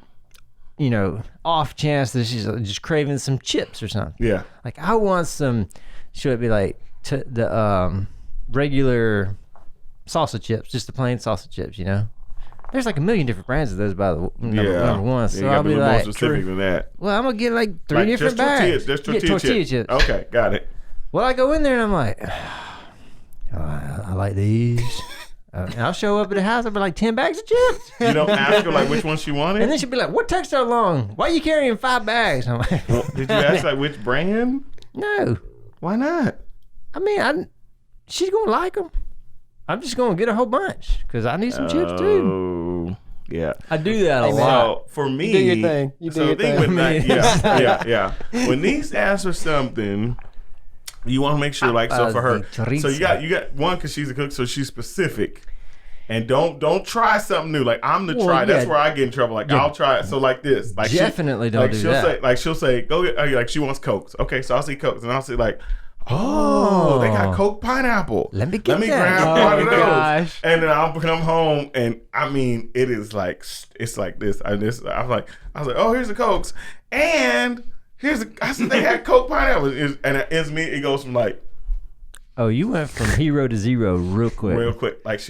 off chance that she's just craving some chips or something. yeah. Like, I want some, should it be like the regular salsa chips, just the plain salsa chips, There's like a million different brands of those by the number one. Yeah, So you gotta I'll be be a little more like, specific than that. well, I'm going to get like 3 Like, different just bags. Just Yeah, tortilla chips. Okay, got it. Well, I go in there and I'm like, oh, I like these. And I'll show up at the house, I'll be like 10 bags of chips. You don't ask her like which one she wanted. And then she'll be like, what takes so long? Why are you carrying 5 bags? I'm like, Did you ask like which brand? no. Why not? I mean, she's going to like them. I'm just going to get a whole bunch because I need some chips too. Oh, yeah. I do that a lot. So for me, do your thing. You do so your the thing thing. with I mean, yeah. When these ask for something, you want to make sure, like, so for her, Chorizo. so you got one because she's a cook, so she's specific, and don't try something new. Like I'm the Well, try. That's yeah. where I get in trouble. Like I'll try it. So like this, like Definitely don't do she'll that. Say, like she'll say, go get. Like she wants Cokes. Okay, so I'll see Cokes, and I'll say like. Oh, they got Coke pineapple. Let me get that. grab Oh, one of those. gosh. And then I'll come home, and I mean, it is like it's like this. I was like, oh, here's the Cokes, and I said they had Coke pineapple, and it's me. It goes from like Oh, you went from hero to zero real quick. Real quick. Like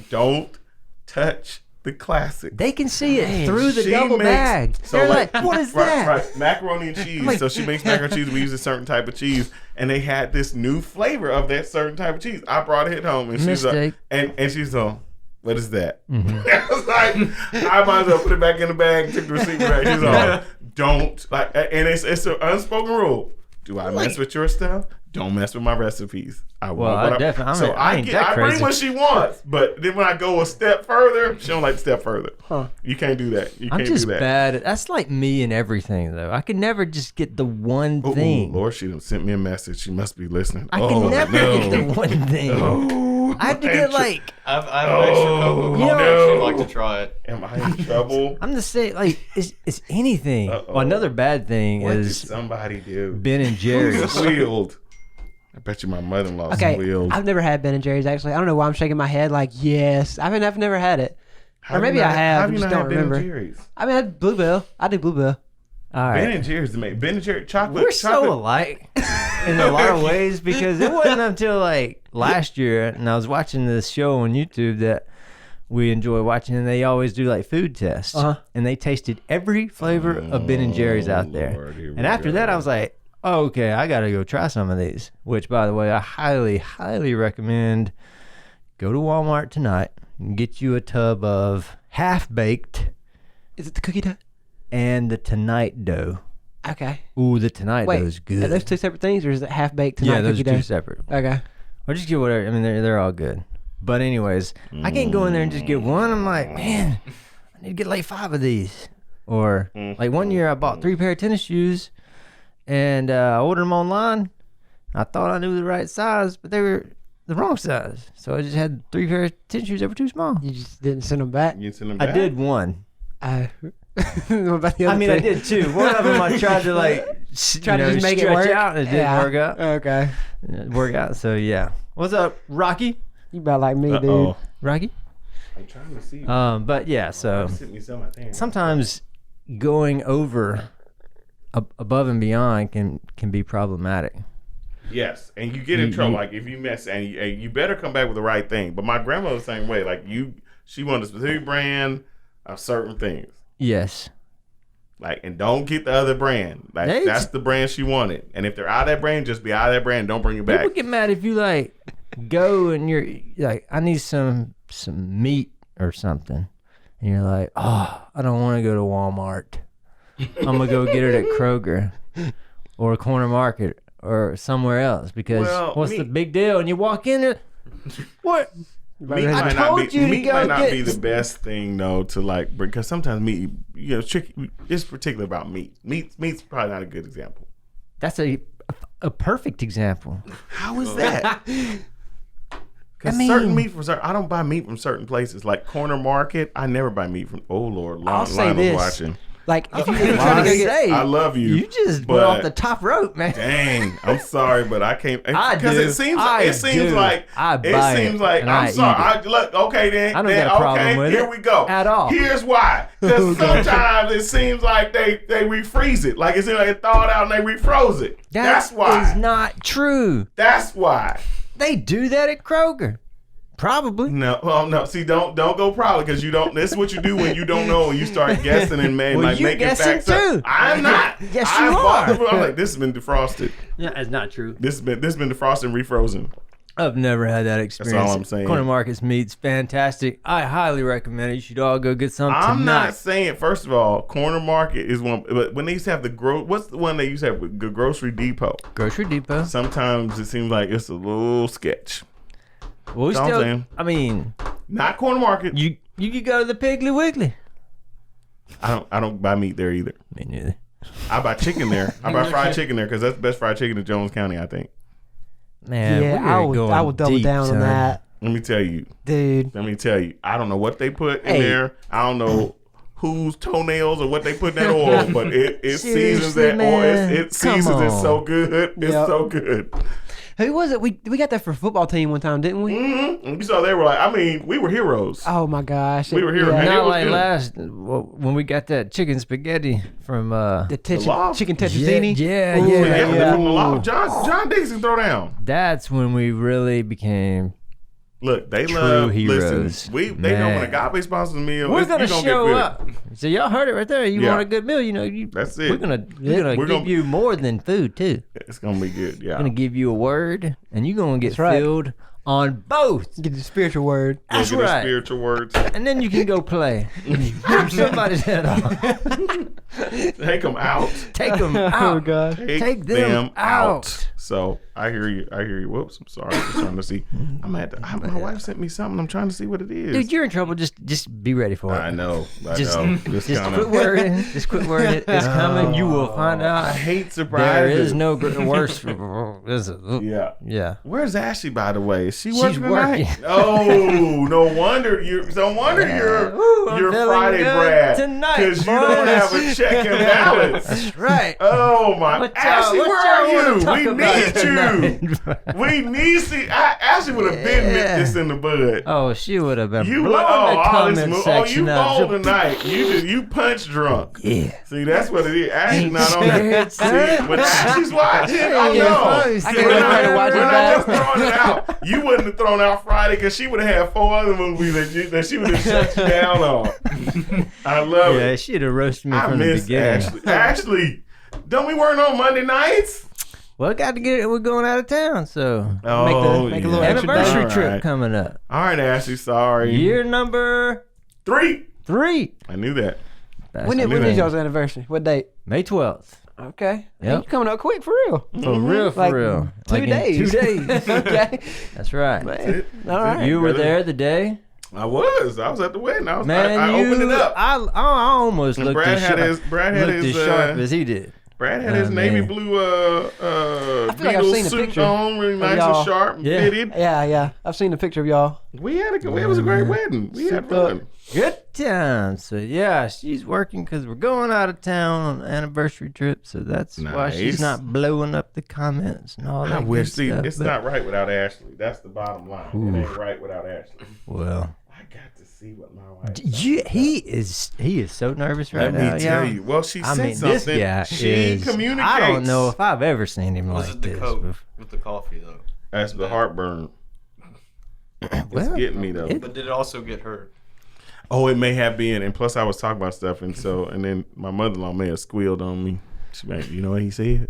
don't touch the classic. They can see it through the She double makes- bag. So They're like, like, what is right, that? Right, macaroni and cheese. So she makes macaroni and cheese. We use a certain type of cheese, and they had this new flavor of that certain type of cheese. I brought it home, and she's Mistake. and she's what is that? Mm-hmm. I was like, I might as well put it back in the bag. Took the receipt back. She's all, don't like, and it's an unspoken rule. Do I mess with your stuff? Don't mess with my recipes. I Well, won't. I definitely. So I ain't that I bring crazy. what she wants, but then when I go a step further, she don't like to step further. You can't do that. You I'm can't just do that. bad. That's like me and everything, though. I can never just get the one Ooh, thing. Lord, she done sent me a message. She must be listening. I can never get the one thing. Oh, I have to get like. I have an extra cup of coffee. no. She'd like to try it. Am I in trouble? I'm the same. Like it's anything. Uh-oh. Well, another bad thing What did is somebody do? Ben and Jerry's. Squealed. I bet you my mother-in-law Okay, squealed. I've never had Ben and Jerry's actually. I don't know why I'm shaking my head. Like yes, I've never had it. How or maybe you I not- have, How you just not don't had Ben and remember. Jerry's? I mean, I had Bluebell. I do Bluebell. All right. Ben and Jerry's made. Ben and Jerry chocolate. We're chocolate. so alike in a lot of ways because it wasn't until like last year, and I was watching this show on YouTube that we enjoy watching, and they always do like food tests, and they tasted every flavor of Ben and Jerry's out there. Lord, here we And after go. that, I was like, oh, okay, I got to go try some of these. Which, by the way, I highly, highly recommend. Go to Walmart tonight and get you a tub of half baked Is it the cookie dough? and the Tonight dough. Okay. Ooh, the Tonight Wait, dough is good. are those two separate things, or is it half baked tonight Yeah, those cookie are dough? two separate. Okay. Or just get whatever. I mean, they're all good. But anyways, I can't go in there and just get one. I'm like, man, I need to get like 5 of these. Or like one year I bought 3 pair of tennis shoes, and I ordered them online. I thought I knew the right size, but they were the wrong size. So I just had 3 pair of tennis shoes that were too small. You just didn't send them back. You send them I back? did one. What about the other I mean, two? I did two. One of them I tried to like Try to just make it stretch work out, and it didn't work out. Okay. Work out. So yeah. What's up, Rocky? You about like me, dude. Uh-oh. Rocky? I'm trying to see. But yeah. So Sent me some, I think. sometimes going over above and beyond can be problematic. Yes, and you get in trouble. Like if you mess, and you better come back with the right thing. But my grandmother was the same way. Like she wanted a specific brand of certain things. Yes. Like, and don't get the other brand. Like They- that's the brand she wanted. And if they're out of that brand, just be out of that brand. Don't bring it back. People get mad if you like go and you're like, I need some meat or something, and you're like, oh, I don't want to go to Walmart. I'm gonna go get it at Kroger or Corner Market or somewhere else because Well, what's the big deal? And you walk in there, what? Meat I might not told be, you to meat go might not get- be the best thing though to like bring, because sometimes meat, you know, tricky. It's particular about meat. Meat's probably not a good example. That's a perfect example. How is that? Because I mean- certain meat from certain, I don't buy meat from certain places. Like Corner Market, I never buy meat from. Oh Lord, I'll say Lionel's this. watching. Like if you're Well, trying to go I get, say, I love you. You just but went off the top rope, man. Dang, I'm sorry, but I can't. I Because do. it seems I like I it buy seems it, like and I'm I sorry. eat it. Look, okay then. I don't then, got a problem okay, with here it we go. at all. Here's why. Because sometimes it seems like they refreeze it. Like it seems like they thaw it out and they refroze it. That's why. is not true. That's why. They do that at Kroger. Probably. No, well, no. See, don't go probably because you don't. This is what you do when you don't know and you start guessing and Well, like you making guessing facts up. too. I'm not. Yes, I you bought are. the- I'm like, this has been defrosted. Yeah, it's not true. This has been defrosted and refrozen. I've never had that experience. all I'm saying. Corner Market's meat's fantastic. I highly recommend it. You should all go get some I'm tonight. not saying. First of all, Corner Market is one. But when they used to have what's the one they used to have? The Grocery Depot. Grocery Depot. Sometimes it seems like it's a little sketch. Well, we That's all I'm still. saying. I mean, Not Corner Market. you could go to the Piggly Wiggly. I don't buy meat there either. Me neither. I buy chicken there. I buy fried chicken there because that's the best fried chicken in Jones County, I think. Man, yeah, we are going I will double deep, down son. on that, Let me tell you. dude. I don't know what they put in Hey. there. I don't know whose toenails or what they put in that oil, but it seasons Seriously, that oil. man. It Come seasons it on. so good. It's Yep. so good. Who was it? We got that for football team one time, didn't we? Mm-hmm. And we saw they were like, I mean, we were heroes. Oh my gosh. We were here, man. It Not was like good. when we got that chicken spaghetti from The loft? chicken tetrazzini. Yeah, Ooh, Yeah, from the law. Ooh. John Dixon throw down. That's when we really became. Look, they True love heroes. Listen, they know when Man. Agape sponsors a meal, We're you gonna gonna show get up. So y'all heard it right there. You Yeah. want a good meal? You know, That's it. We're gonna We're give gonna- you more than food too. It's gonna be good. Yeah. We're gonna give you a word, and you're gonna get That's right. filled on both. Get the spiritual word. That's Get the right. spiritual words. And then you can go play. Rip somebody's head off. Take them out. Take them Oh out. gosh. Take them out. So I hear you. Whoops. I'm sorry. I'm just trying to see. My wife sent me something. I'm trying to see what it is. Dude, you're in trouble. Just be ready for it. I know. Just Just kind quit of. worrying. Just quit worrying. It's coming. You will find I out. hate There surprises. is no worse. For, Yeah. yeah. Where's Ashley, by the way? Is she She's working tonight? working. Oh, no wonder you're. No wonder Ooh, I'm you're feeling Friday, good Brad. tonight, Because you boys. don't have a check and balance. That's right. Oh my, What y'all- Ashley, what where y'all wanna are talk you? We about need you. tonight? We need to. Ashley would have been nipped this in the bud. Oh, she would have been You blowing would. the Oh, all this comment move. Oh, section you up. bold tonight. You punch drunk. Yeah. See, that's what it is. Ashley Ain't not on that. scared, See, when Ashley's watching, I Ain't know. supposed I to. can't When wait for her to I watch it was back. throwing it out, you wouldn't have thrown out Friday because she would have had 4 other movies that she would have shut you down on. I love Yeah, it. she'd have roasted me I from the miss beginning. Ashley. Ashley, don't we work on Monday nights? Well, got to get it. We're going out of town, so make a little extra anniversary day. trip coming up. All right, Ashley. Sorry. Year number 3. 3. I knew that. That's When knew is that. y'all's anniversary? What date? May 12th. Okay. Yep. You coming up quick for real. For real, for Like real. 2 Like in days. 2 days. Okay. That's right. Man. All right. You were brother. there the day. I was at the wedding. I Man, opened it up. I almost And looked Brad as had sharp, his- Brad had looked his, as sharp as he did. Brad had his Oh, navy man. blue I feel like I've Beatles seen a suit picture on, really of nice y'all. and sharp and Yeah. fitted. Yeah. I've seen a picture of y'all. It was a great wedding. We had fun. Good time. So yeah, she's working because we're going out of town on an anniversary trip. So that's why she's Nice. not blowing up the comments and all that. I good wish. See, stuff, it's but- not right without Ashley. That's the bottom line. It ain't right without Ashley. Well, I got to see what my wife. he is so nervous right Let now. me tell y'all. you. Well, she I said mean, something. this guy she is. communicates. I don't know if I've ever seen him Was like it the this. Coke before. with the coffee though? That's the heartburn. It's Well, getting me though. But did it also get her? Oh, it may have been, and plus I was talking about stuff, and then my mother-in-law may have squealed on me. She like, you know what he said?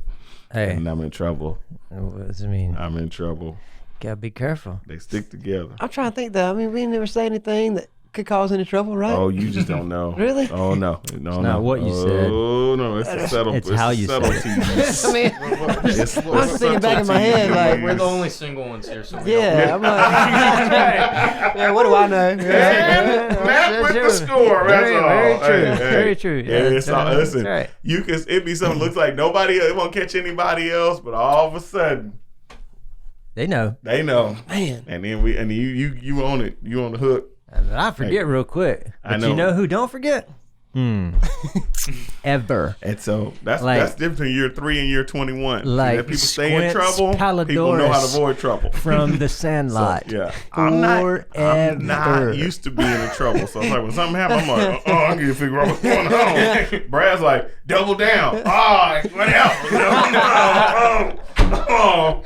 Hey, And I'm in trouble. what does it mean? I'm in trouble. Gotta be careful. They stick together. I'm trying to think though. I mean, we never say anything that could cause any trouble, right? Oh, you just don't know. Really? Oh no, no, not what you said. Oh no, it's a subtle. It's how you said it. subtleties. I mean, It's I'm thinking back in my head, like, We're the only single ones here, so we yeah, I'm like, yeah, what do I know? Matt with the true. score. That's Very, all. very true. Hey, Very true. Yeah, Yeah, it's all, listen, that's right. you can. It be something looks like nobody. It won't catch anybody else, but all of a sudden They know. they know. Man, And then you own it. You on the hook. I forget real quick. I But know. you know who don't forget? Ever. And so that's Like- different between year 3 and year 21. Like If people stay in Squints trouble, people know how to Palidorus avoid trouble. From the Sandlot. Yeah. I'm I'm not used to being in trouble. So it's like when something happens, I'm like, I need to figure out what's going on. Brad's like, double down. Whatever. No,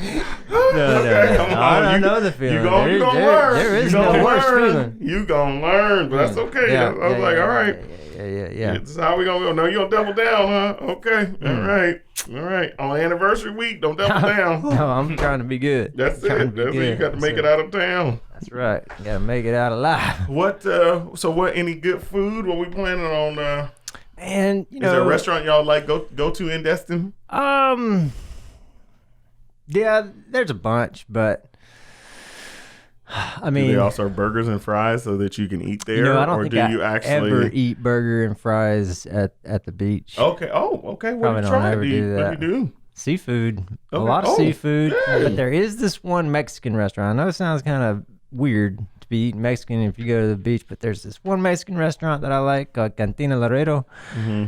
Okay, come on. I You- know the feeling. You gonna There- learn. there is You no gonna worse learn. feeling. You gonna learn, but that's okay. I was like, all right. Yeah. This is how we gonna go. No, you gonna double down, huh? Okay. All right. On anniversary week, don't double down. No, I'm trying to be good. That's Trying to it. be That's it. You good. got to make it So- out of town. That's right. You gotta make it out alive. What? So what? Any good food? What we planning on? And you Is there a know, restaurant y'all like go to in Destin? yeah, there's a bunch, but I Do mean, they all serve burgers and fries so that you can eat there, you know, I don't or think do I you actually? ever eat burger and fries at the beach. Okay. Oh, okay. What Probably do you don't try? ever do What that. do you do? Seafood, a Okay. lot of Oh, seafood, dang. but there is this one Mexican restaurant. I know it sounds kind of weird to be eating Mexican if you go to the beach, but there's this one Mexican restaurant that I like called Cantina Laredo. Mm-hmm.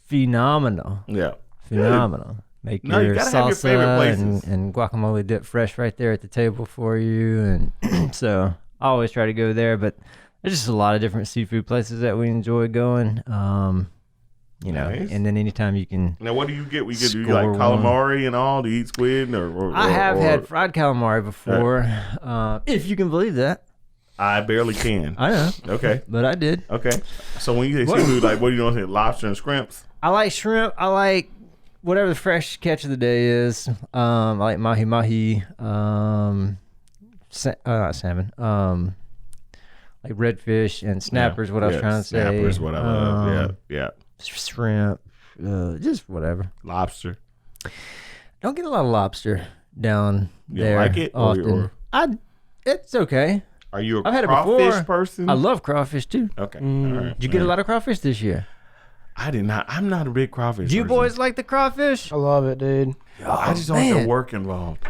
Phenomenal. Yeah. Phenomenal. make No, you your gotta have your favorite salsa places. and guacamole dip fresh right there at the table for you. And so I always try to go there, but there's just a lot of different seafood places that we enjoy going. You know, Nice. and then anytime you can. Now, what do you get? Do you Score like one. calamari and all? Do you eat squid? I have had fried calamari before, if you can believe that. I barely can. I know, Okay. but I did. Okay. So when you say seafood, like what do you want to say? Lobster and shrimps? I like shrimp. I like whatever the fresh catch of the day is. I like mahi mahi. Not salmon. Like redfish and snappers. What I was trying to say. Snappers, what I love. Yeah. Shrimp. Just whatever. Lobster. Don't get a lot of lobster down You there. like it? Often. It's okay. Are you a I've had it crawfish before. person? I love crawfish too. Okay. All right. Did you get a lot of crawfish this year? I did not. I'm not a big crawfish Do you person. boys like the crawfish? I love it, dude. I just don't like the work involved.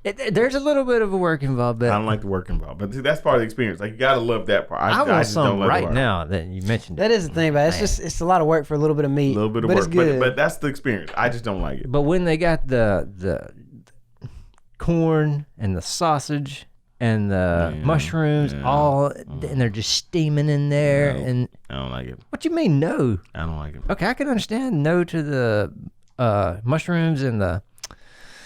There's a little bit of a work involved, but I don't like the work involved. But see, that's part of the experience. Like, you got to love that part. I want just don't some like the right work. now that you mentioned it. That is the thing, but it's a lot of work for a little bit of meat. A little bit of but work. It's good. But that's the experience. I just don't like it. But when they got the corn and the sausage and the mushrooms and they're just steaming in there, and I don't like it. what you mean no? I don't like it. Okay, I can understand no to the mushrooms and the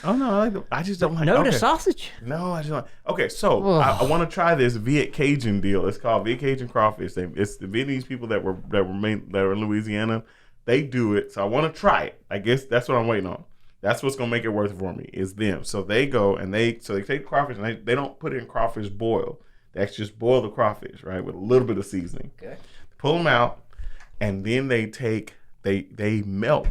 Oh, no. I just don't like it. no Okay. to sausage. No, I just don't. Okay, so I want to try this Viet Cajun deal. It's called Viet Cajun crawfish. It's the Vietnamese people that were in Louisiana. They do it, so I want to try it. I guess that's what I'm waiting on. That's what's gonna make it worth it for me. Is them. So they go and they take crawfish and they don't put it in crawfish boil. They actually just boil the crawfish, right, with a little bit of seasoning. Okay. Pull them out, and then they melt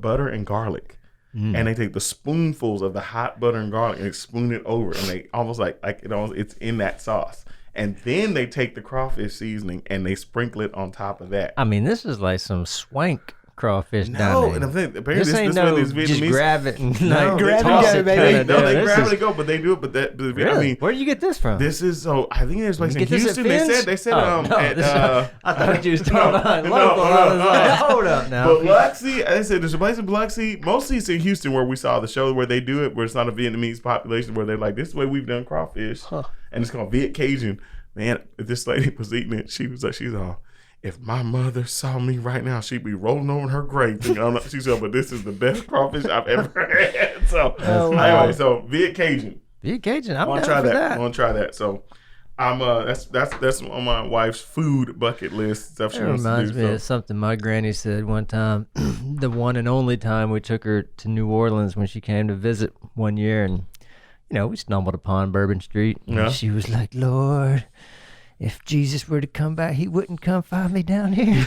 butter and garlic. And they take the spoonfuls of the hot butter and garlic and they spoon it over, and they almost it's in that sauce. And then they take the crawfish seasoning and they sprinkle it on top of that. I mean, this is like some swank crawfish No, down there. and I'm thinking, apparently This ain't no this just Vietnamese. grab it and No, like, they grab toss it, it baby. kinda No, deal. they This grab is- it and go, but they do it. But Really? I mean, Where did you get this from? this is so. I think there's a place You in get this at Houston. Finn's? They said Oh, no, at, this- I thought you was talking about no, local. I was like, hold up now. Biloxi, they said there's a place in Biloxi. Mostly it's in Houston where we saw the show where they do it, where it's not a Vietnamese population, where they're like, this is the way we've done crawfish. And it's called Viet Cajun. Man, this lady was eating it. She's all, if my mother saw me right now, she'd be rolling over in her grave. She said, but this is the best crawfish I've ever had. So, anyway, so Viet Cajun. Viet Cajun, I'm I want down to try for that. I that. want to try that. So, I'm that's on my wife's food bucket list stuff she It wants to reminds do. me So. of something my granny said one time. The one and only time we took her to New Orleans when she came to visit one year, and we stumbled upon Bourbon Street. And Yeah. she was like, "Lord, if Jesus were to come back, he wouldn't come find me down here."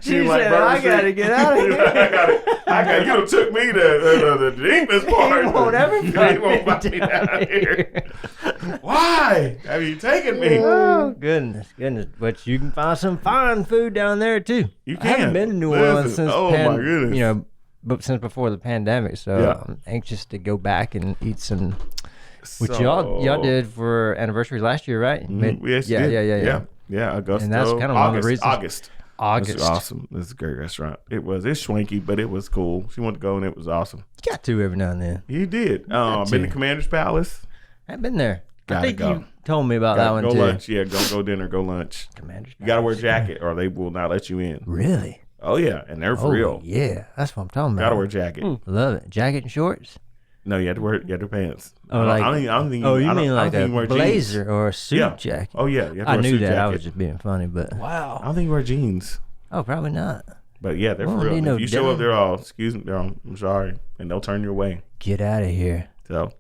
She She like, said, Bourbon "I gotta Street. get out of here." I got you done took me to the deepest part. He won't ever He find won't me find me down down here. here. Why have you taken me? Oh, goodness. But you can find some fine food down there, too. You I haven't can. been to New Listen, Orleans since oh my goodness. but since before the pandemic, so Yeah. I'm anxious to go back and eat some, which So- y'all did for anniversary last year, right? Yes, you yeah, did. yeah. Yeah, Augusto. And that's kinda one of the reasons- August. August. It's awesome. It's a great restaurant. It's swanky, but it was cool. She wanted to go and it was awesome. You got to every now and then. You did. Got Been to. to Commander's Palace. I've been there. I Gotta think go. you told me about that one Go too. lunch. Yeah, go dinner, go lunch. Commander's You gotta wear a Palace. jacket or they will not let you in. Really? Oh yeah, and they're for real. Yeah, that's what I'm talking about. Gotta wear a jacket. Love it. Jacket and shorts. No, you have to wear pants. Oh, I like- don't think. Oh, I you don't- mean I don't like think a you wear blazer jeans. or a suit Yeah. jacket? Oh yeah, you have to I wear a knew suit that. I jacket. was just being funny, but I Wow. don't think you wear jeans. oh, probably not. But yeah, they're Well, for real. you And know, if you show denim- up, they're all, excuse me, I'm sorry, and they'll turn your way. Get out of here. So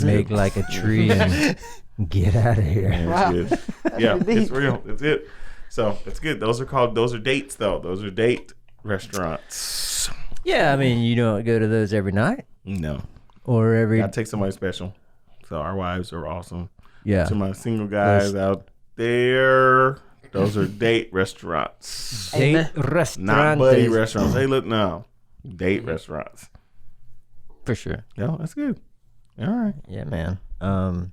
Make like a tree and get out of here. yeah, Wow. it's good. Yeah, it's real. That's it. So it's good. Those are dates though. Those are date restaurants. Yeah, I mean, you don't go to those every night No, or every. gotta take somebody special. So our wives are awesome. Yeah. To my single guys out there, those are date restaurants, Date not restaurants. buddy restaurants. Hey, look now, date restaurants. For sure. No, that's good. All right. Yeah, man.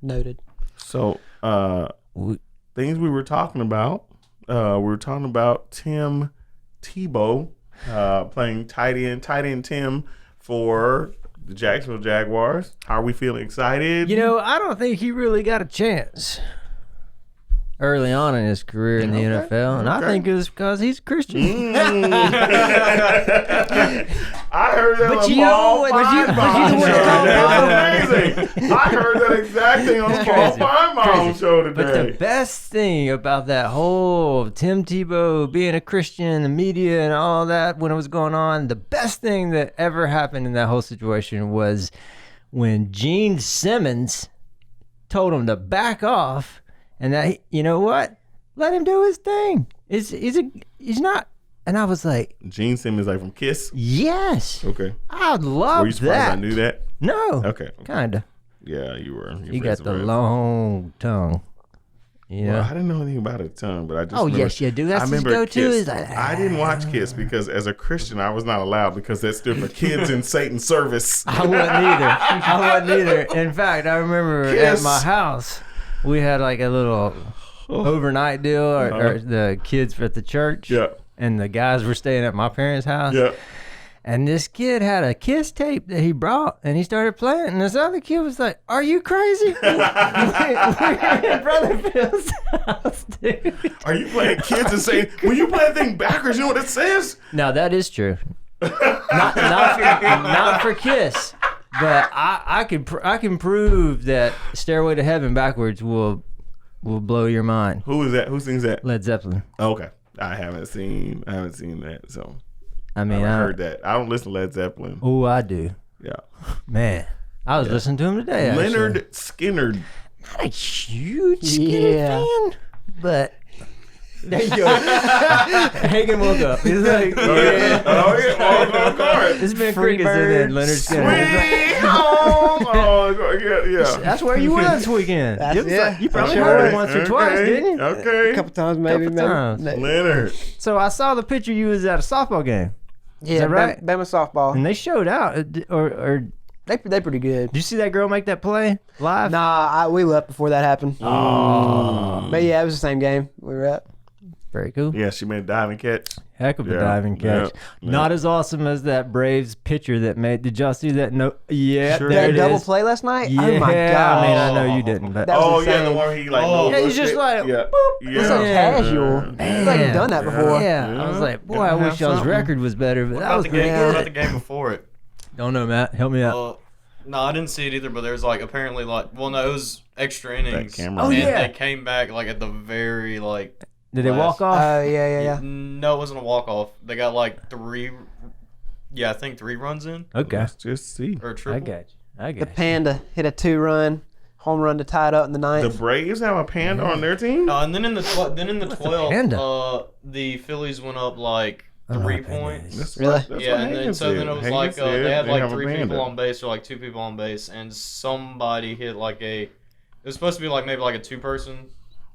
Noted. So, We, things we were talking about. We were talking about Tim Tebow playing tight end Tim for the Jacksonville Jaguars. How are we feeling? Excited? You know, I don't think he really got a chance early on in his career in the NFL, and I think it was because he's a Christian. I heard that But on you know Paul what- Feinbaum's but you show know what- today. That's amazing. I heard that exact thing on Paul Feinbaum's show But today. the best thing about that whole Tim Tebow being a Christian, the media and all that when it was going on, the best thing that ever happened in that whole situation was when Gene Simmons told him to back off, and that you know what, let him do his thing. He's not. And I was like, Gene Simmons, like from Kiss. yes, Okay. I love Were you surprised that. I knew that? No, Okay. kinda. Yeah, you were. You got the long tongue. You know. Well, I didn't know anything about a tongue, but I just Oh, remember, yes, you do. That's I his remember go-to Kiss. is like, I didn't watch Kiss because as a Christian, I was not allowed because that stood for Kids in Satan's Service. I wasn't either. In fact, I remember Kiss. at my house, we had like a little overnight deal, or the kids at the church. Yeah. And the guys were staying at my parents' house. Yeah. And this kid had a Kiss tape that he brought, and he started playing. And this other kid was like, "Are you crazy? We're in Brother Phil's house, dude." Are you playing Kids and Satan? When you play that thing backwards, you know what it says? Now that is true. not for Kiss, but I can prove that "Stairway to Heaven" backwards will blow your mind. Who is that? Who sings that? Led Zeppelin. Okay. I haven't seen that, so I mean, I heard that. I don't listen to Led Zeppelin. Oh, I do. Yeah. Man, I was listening to him today. Actually. Leonard Skinner. Not a huge Skinner fan, but there you go. Hagen woke up. He's like, yeah. Oh, yeah. Of course. It's been Free crickets in there, Leonard Sweet Skinner. home. Oh, yeah. That's where you were this weekend. Yeah, You probably sure. heard it once or twice, didn't you? Okay. A couple times, maybe. Couple times. Leonard. So I saw the picture you was at a softball game. Yeah, that right? Bama softball. And they showed out, or They pretty good. did you see that girl make that play live? Nah, we left before that happened. Oh, But yeah, it was the same game we were at. very cool. Yeah, she made a diving catch. Heck of a Yeah, diving catch. yeah. Not as awesome as that Braves pitcher that made. Did y'all see that? No. Yeah, Sure. there That it double is. play last night? Yeah, Oh my god. I mean, I know you didn't, but That was Oh, yeah, insane. the one where he like. Oh. Yeah, he's just like, yeah. boop. Yeah. It was like casual. He's like done that before. Yeah, I was like, boy, I Gotta wish have y'all's something. record was better, but What that about was the pretty game? What about the good. game before it? Don't know, Matt. Help me out. No, I didn't see it either. But there was like apparently like it was extra innings. camera. Oh, and yeah. they came back like at the very like. Did they walk off? Yeah. No, it wasn't a walk off. They got like 3. Yeah, I think 3 runs in Okay, Let's just see. or a I triple. got you. I The got you. Panda hit a 2-run home run to tie it up in the The ninth. Braves have a panda on their team? No, and then in the 12th, panda? the Phillies went up like I don't know 3 what panda points. is. That's Really? what, that's Yeah, what and then Hagen so then said. it was Hagen like said they had like have a 3 panda. people on base or like 2 people on base, and somebody hit like it was supposed to be like maybe like a 2-person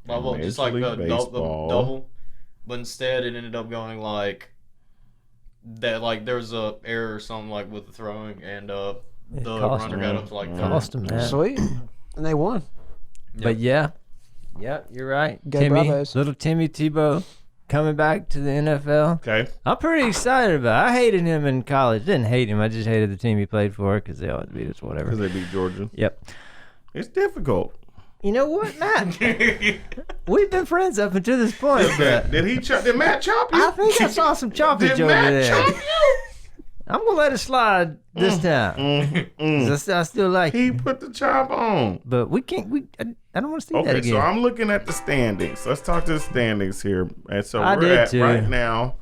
level, Major just like League the Baseball. double, but instead it ended up going like that. Like there was a error or something like with the throwing, and the cost runner him. got up to like Cost him that. Sweet. And they won. But yeah, you're right. Go Timmy, Bravos. little Timmy Tebow, coming back to the NFL. Okay. I'm pretty excited about it. I hated him in college. Didn't hate him. I just hated the team he played for because they always beat us, whatever. Because they beat Georgia. Yep. It's difficult. You know what, Matt? We've been friends up until this point, but Did Matt chop you? I think I saw some choppage Did over Matt there. chop you? I'm gonna let it slide this time. 'Cause I still like He it. put the chop on. But we can't. I don't want to see that Okay, again. so I'm looking at the standings. Let's talk to the standings here. And so I we're did at too. right now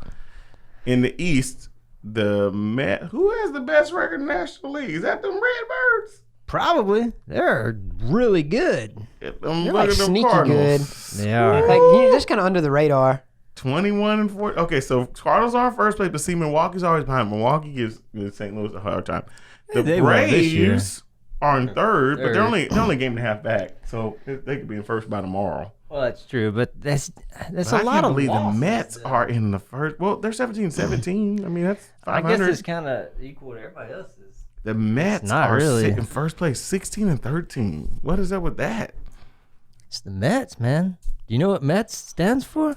in the East. The Met. Who has the best record in the National League? Is that them Redbirds? Probably. They're really good. They're like sneaky good. They are. Like you're just kind of under the radar. 21-40. Okay, so Cardinals are in first place, but see, Milwaukee's always behind. Milwaukee gives St. Louis a hard time. The They won this year. Braves are in third, but they're Third. only a game and a half back, so they could be in first by tomorrow. Well, that's true, but that's But a I lot can't of believe losses, the Mets though. are in the first. Well, they're 17-17. I mean, that's I 500. guess it's kind of equal to everybody else's. The Mets not are really. sitting in first place, 16-13. What is up with that? It's the Mets, man. Do you know what Mets stands for?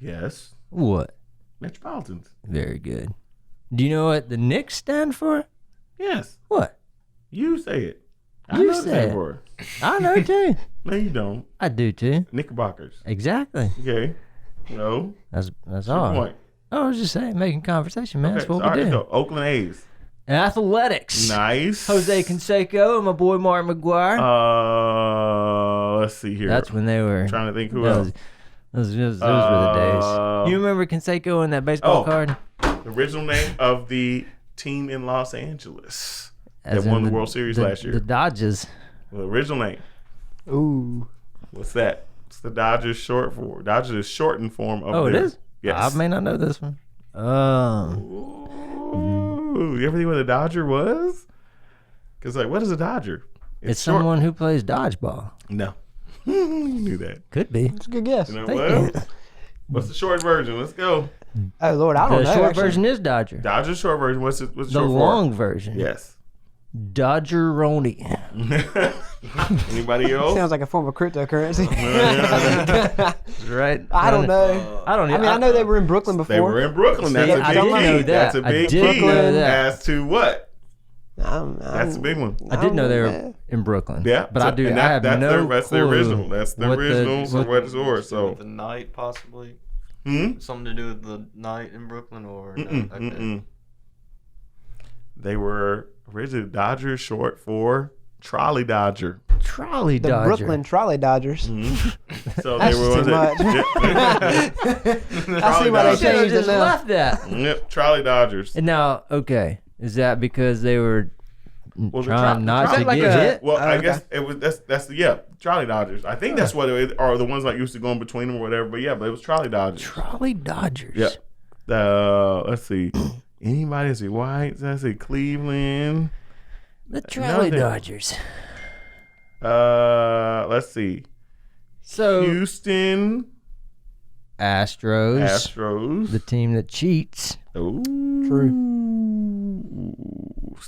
Yes, What? Metropolitans. Very good. Do you know what the Knicks stand for? Yes. What? You say it. I You know the say same it. word. I know too. No, you don't. I do too. Knickerbockers. Exactly. Okay. No. That's Your all. point. I was just saying, making conversation, man. Okay, That's what so all right, we let's do. go. Oakland A's. Athletics. Nice. Jose Canseco and my boy Mark McGuire. Let's see here. That's when they were. I'm trying to think who those, else. those were the days. You remember Canseco and that baseball Oh. card? The original name of the team in Los Angeles As that won in the World Series last year. The Dodgers. The original name. Ooh. What's that? What's the Dodgers short for? Dodgers is shortened form of Oh, it their- is? Yes. I may not know this one. Ooh, you ever think what a Dodger was? Because, like, what is a Dodger? It's short. someone who plays dodgeball. No. You knew that. Could be. That's a good guess. You know Thank what? What's the short version? Let's go. Oh, Lord, I don't The know. short actually. version is Dodger. Dodger short version. What's it? What's it The short long version. for? Yes. Dodger-roni. Anybody else? Sounds like a form of cryptocurrency. Right? I don't know. I don't I mean, I know they were in Brooklyn before. They were in Brooklyn. That's See, a I big didn't key. know that. That's a I big didn't key. know that. As to what? That's a big one. I did know they were in Brooklyn. Yeah, But I do. and I have that's no that's the clue original. That's the what original. So what- what is yours? So So the night possibly hmm? something to do with the night in Brooklyn or no? Mm-mm, Okay. mm-mm. They were originally Dodger, short for Trolley Dodger. Trolley The Dodger. Brooklyn Trolley Dodgers. So That's they were too much. I see why they They should have changed it just now. left that. Yep, Trolley Dodgers. And now, okay, is that because they were Well, trying not Trolley- to like get a- hit? Well, I okay. guess it was that's Trolley Dodgers. I think that's what it are the ones like used to go in between them or whatever. But yeah, but it was Trolley Dodgers. Trolley Dodgers. Yep. Let's see. Anybody see White? Let's see Cleveland. The Trolley Nothing. Dodgers. Let's see. So Houston Astros, Astros. the team that cheats. Ooh. True.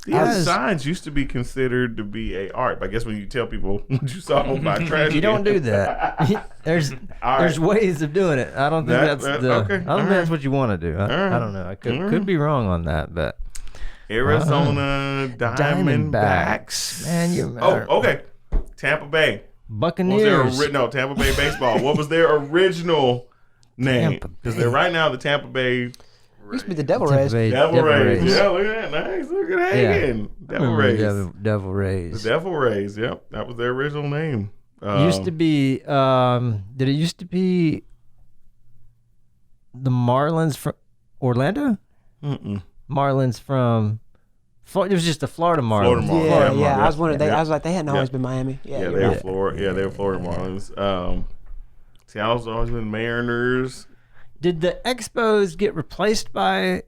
See, signs used to be considered to be a art. But I guess when you tell people what you saw by trash, You don't do that. there's All there's right. ways of doing it. I don't think that's okay. the. I All don't think right. that's what you want to do. All right. I don't know. I could All right. could be wrong on that, but Arizona Diamondbacks. Man, you Oh, okay. Tampa Bay. What was their Buccaneers. no Tampa Bay baseball? What was their original name? Tampa Because Bay. they're right now the Tampa Bay Used to be the Devil Tampa Rays. Bay Devil Rays. Yeah, look at that. Nice. Look at Hagen. Devil Remember Rays. Devil Rays. The Devil Rays. Yep, that was their original name. Used to be. Did it used to be the Marlins from Orlando? Mm-mm. Marlins from. It was just the Florida Marlins. Florida Marlins. Yeah, Florida yeah. Marlins. I was wondering. Yeah. I was like, they hadn't always Yeah. been Miami. Yeah, Yeah, you're they were right. Florida. Yeah, they were Florida Marlins. Seattle's always been Mariners. Did the Expos get replaced by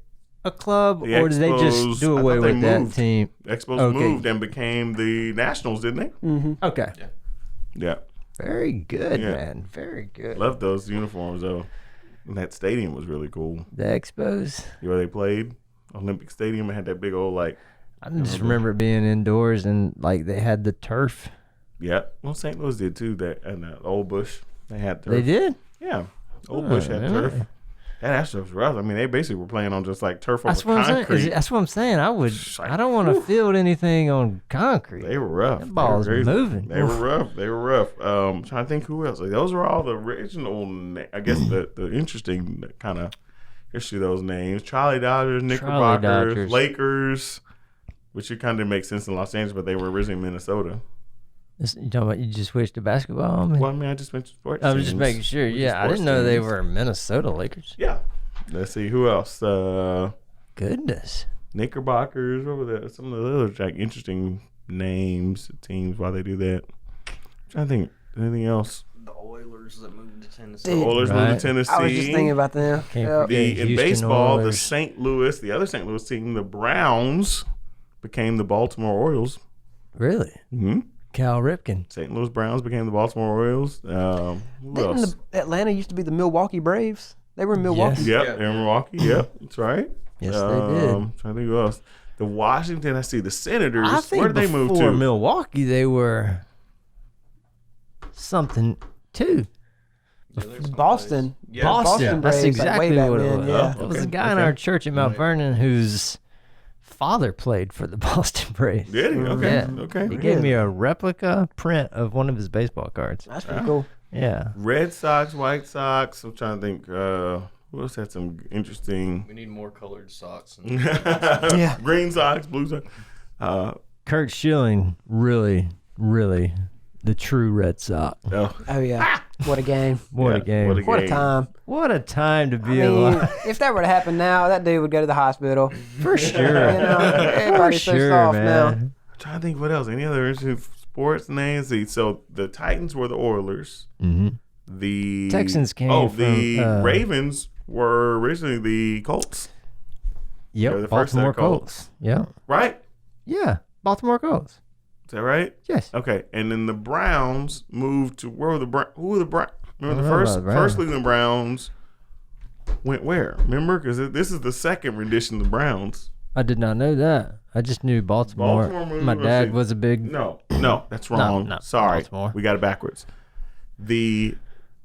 a club, The or did they just Expos, do I away thought they with that moved. team? Expos Okay. moved and became the Nationals, didn't they? Okay. Yeah. Very good, Yeah. man. Very good. Love those uniforms though. And that stadium was really cool. The Expos. You know where they played? Olympic Stadium. It had that big old like I just remember it being indoors and like they had the turf. yeah. Well, St. Louis did too. That and Old Bush. They had turf. They did? Yeah. Old Bush had yeah. turf. That stuff was rough. I mean, they basically were playing on just like turf That's over what I'm saying. concrete. That's what I'm saying. I don't want to Whew. field anything on concrete. They were rough. That ball's They were crazy. moving. They were rough. They were rough. Trying to think who else. Like, those were all the original. I guess the interesting kind of history of those names: Trolley Dodgers, Knickerbockers, Dodgers. Lakers, which it kind of makes sense in Los Angeles, but they were originally in Minnesota. You talking about you just switched to basketball? I mean, Well, I mean, I just mentioned sports. I was just teams. making sure. Which is Yeah, I sports didn't know they teams. were Minnesota Lakers. Yeah. Let's see who else. Goodness. Knickerbockers. What were the some of the other like interesting names of teams? Why they do that? I'm trying to think. Anything else? The Oilers that moved to Tennessee. Dude. Oilers moved Right. to Tennessee. I was just thinking about them. Came Yep. from in Houston baseball, Oilers. the other St. Louis team, the Browns, became the Baltimore Orioles. Really? Mm-hmm. Cal Ripken. St. Louis Browns became the Baltimore Orioles. Who Didn't else? Atlanta used to be the Milwaukee Braves? They were in Milwaukee. Yes. Yep, Yeah. in Milwaukee. Yep, that's right. Yes, they did. Trying to think who else. The Washington, I see the Senators. I think Where did they move before to? Milwaukee, they were something too. Yeah, there's some Boston. plays. Yeah, Boston That's Braves, like, exactly way back what it then, was. yeah. There was a Okay, guy in okay. our church at Mount Right. Vernon whose father played for the Boston Braves. Did he? Okay. Yeah. Okay. He gave me a replica print of one of his baseball cards. That's pretty cool. Yeah. Red Sox, White Sox. I'm trying to think. Who else had some interesting? We need more colored socks. Yeah. Green Sox, Blue Sox. Kurt Schilling, really, really the true Red Sox. Oh, Oh yeah. What a game. What yeah, a game. What a game. time. What a time to I be mean, alive. if that were to happen now, that dude would go to the hospital. For sure. You know, For everybody's so sure, soft now. man. I'm trying to think what else. Any other interesting sports names? See, so the Titans were the Oilers. Mm-hmm. The Texans came the from, Ravens were originally the Colts, They're Yep. the first set Baltimore of Colts. Colts. Yeah. right? Yeah. Baltimore Colts. Is that right? Yes. Okay, and then the Browns moved to where were the who were the Browns? Remember the I don't know first about the Browns. first Cleveland Browns went where? Remember, because this is the second rendition of the Browns. I did not know that. I just knew Baltimore. Baltimore moved- My let's dad see. was a big. No, that's wrong. no, Sorry, Baltimore. we got it backwards. The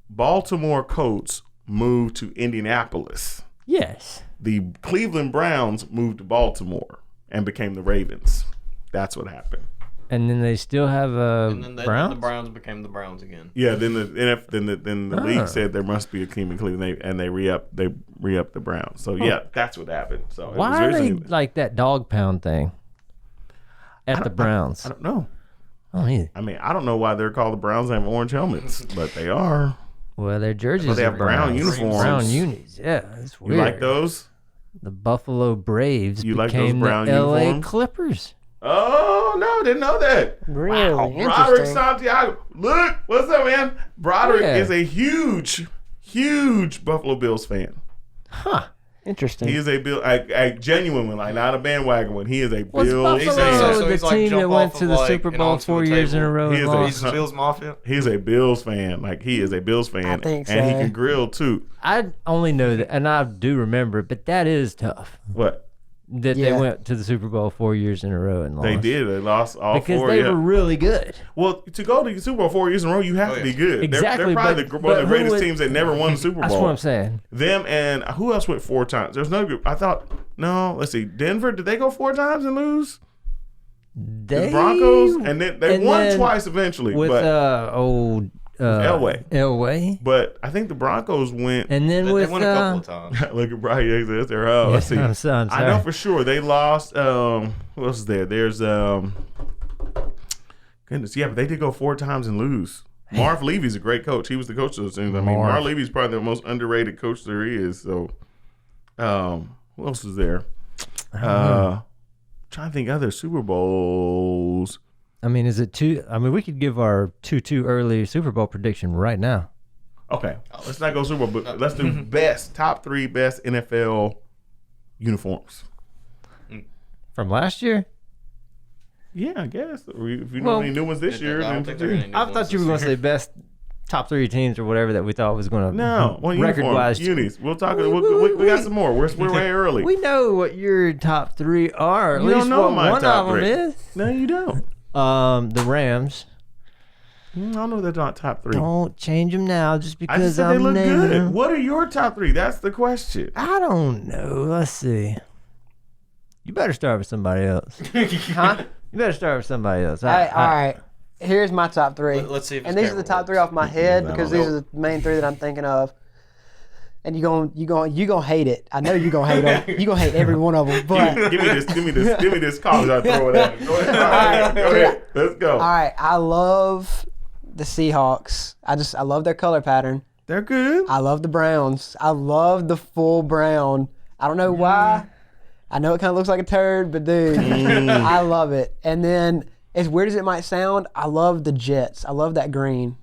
Baltimore Colts moved to Indianapolis. Yes. The Cleveland Browns moved to Baltimore and became the Ravens. That's what happened. And then they still have And then Browns. the Browns became the Browns again. Yeah, then the Ah. league said there must be a team in Cleveland, and they re-upped the Browns. So yeah, that's what happened. So it was Why are they originally- like that dog pound thing at the Browns? I don't know. I don't either. I mean, I don't know why they're called the Browns and have orange helmets, but they are. Well, their jerseys But they have are brown Browns. uniforms. Brown unis. Yeah, it's You weird. like those? The Buffalo Braves You like those became brown the LA uniforms? Clippers. Oh no, didn't know that. Really Wow, Broderick interesting. Santiago. Look, what's up, man? Broderick Yeah. is a huge Buffalo Bills fan. Huh. Interesting. He is a Bill, a genuine one, like not a bandwagon one. He is a Was Bills Buffalo fan. So the he's like team jump that went off to of, the like, Super and Bowl onto 4 the years in a table. row? He and is a- lost? He's Bills Mafia. He's a Bills fan. Like he is a Bills fan. I think And he so. can grill too. I only know that, and I do remember, but that is tough. What? That Yeah. they went to the Super Bowl 4 years in a row and lost. They did. They lost all because four. they Yeah. were really good. Well, to go to the Super Bowl 4 years in a row, you have Oh, to yeah. be good. Exactly, They're probably but- one of but the who greatest would- teams that never won the Super That's Bowl. what I'm saying. Them and who else went 4 times? There's no group. I thought, no, let's see. Denver, did they go 4 times and lose? They The Broncos? And then they and won then twice eventually. with but old Elway. Elway, but I think the Broncos went. and then They with won a couple of times. Look at Brian Yates. That's their house. Let's see. I'm sorry. I know for sure they lost. Who else is there? There's goodness, yeah, but they did go 4 times and lose. Marv Levy's a great coach. He was the coach of those teams. I mean, Marv. Marv Levy's probably the most underrated coach there is. So, who else is there? Trying to think other Super Bowls. I mean, is it too? I mean, we could give our too early Super Bowl prediction right now. Okay, let's not go Super Bowl, but let's do top 3 best NFL uniforms. From last year, Yeah, I guess. Or if you know Well, any new ones this year, I don't then think there are any new I ones thought you this were going to year. say best top 3 teams or whatever that we thought was going to. no. Well, record wise, unis. We'll talk. We got some more. We're way early. we know what your top 3 are. At You don't least know what my one top of them 3. is. No, you don't. The Rams. I don't know they're not top 3. Don't change them now just I just because said they I'm look naming good. them. What are your top 3? That's the question. I don't know. Let's see. You better start with somebody else. Huh? You better start with somebody else. All right. Here's my top 3. Let's see if And his these are the camera top 3 works. off my head I because don't these know. are the main 3 that I'm thinking of. And you gonna hate it. I know you gonna hate them. You gonna hate every one of them. But Give me this call. I throw it at you. Go ahead. All right, go ahead. Let's go. all right, I love the Seahawks. I love their color pattern. They're good. I love the Browns. I love the full brown. I don't know why. I know it kind of looks like a turd, but dude, I love it. And then, as weird as it might sound, I love the Jets. I love that green.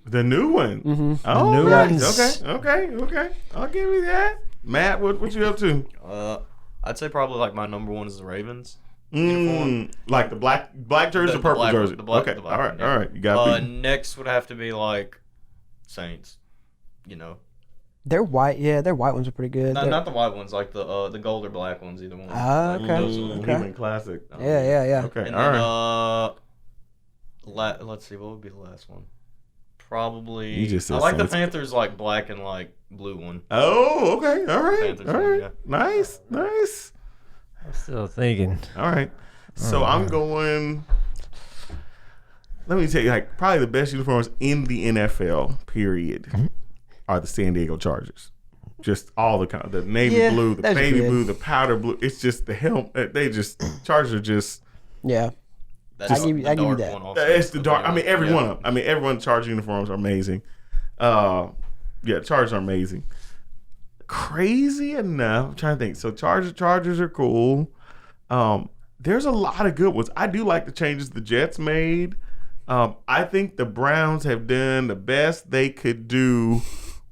The new one. Mm-hmm. Oh, new nice. ones. Okay. I'll give you that. Matt, what you up to? I'd say probably like my number 1 is the Ravens. Uniform. Like the black jersey The or purple black jersey? one, the black- okay. the black all one, right. yeah. All right. You got me. Next would have to be like Saints. You know, They're white. Yeah, their white ones are pretty good. not the white ones, like the gold or black ones, either one. Ah, Like okay. those ones. Okay. Human classic. Yeah. Okay. And all then right. let's see, what would be the last one? You Probably. just I said like the Saints. Panthers like black and like blue one. Oh, okay. All right. Panthers All one, right. yeah. Nice. Nice. I'm still thinking. All right. So I'm going. Let me tell you, like, probably the best uniforms in the NFL, period, are the San Diego Chargers. Just all the navy Yeah, blue, the those are baby good. blue, the powder blue. It's just the helmet. Chargers are just. Yeah. That's I give you dark that. one also. It's the dark. I mean, every Yeah. one of them. I mean, everyone's Charger uniforms are amazing. Yeah, Chargers are amazing. Crazy enough, I'm trying to think. So Chargers are cool. There's a lot of good ones. I do like the changes the Jets made. I think the Browns have done the best they could do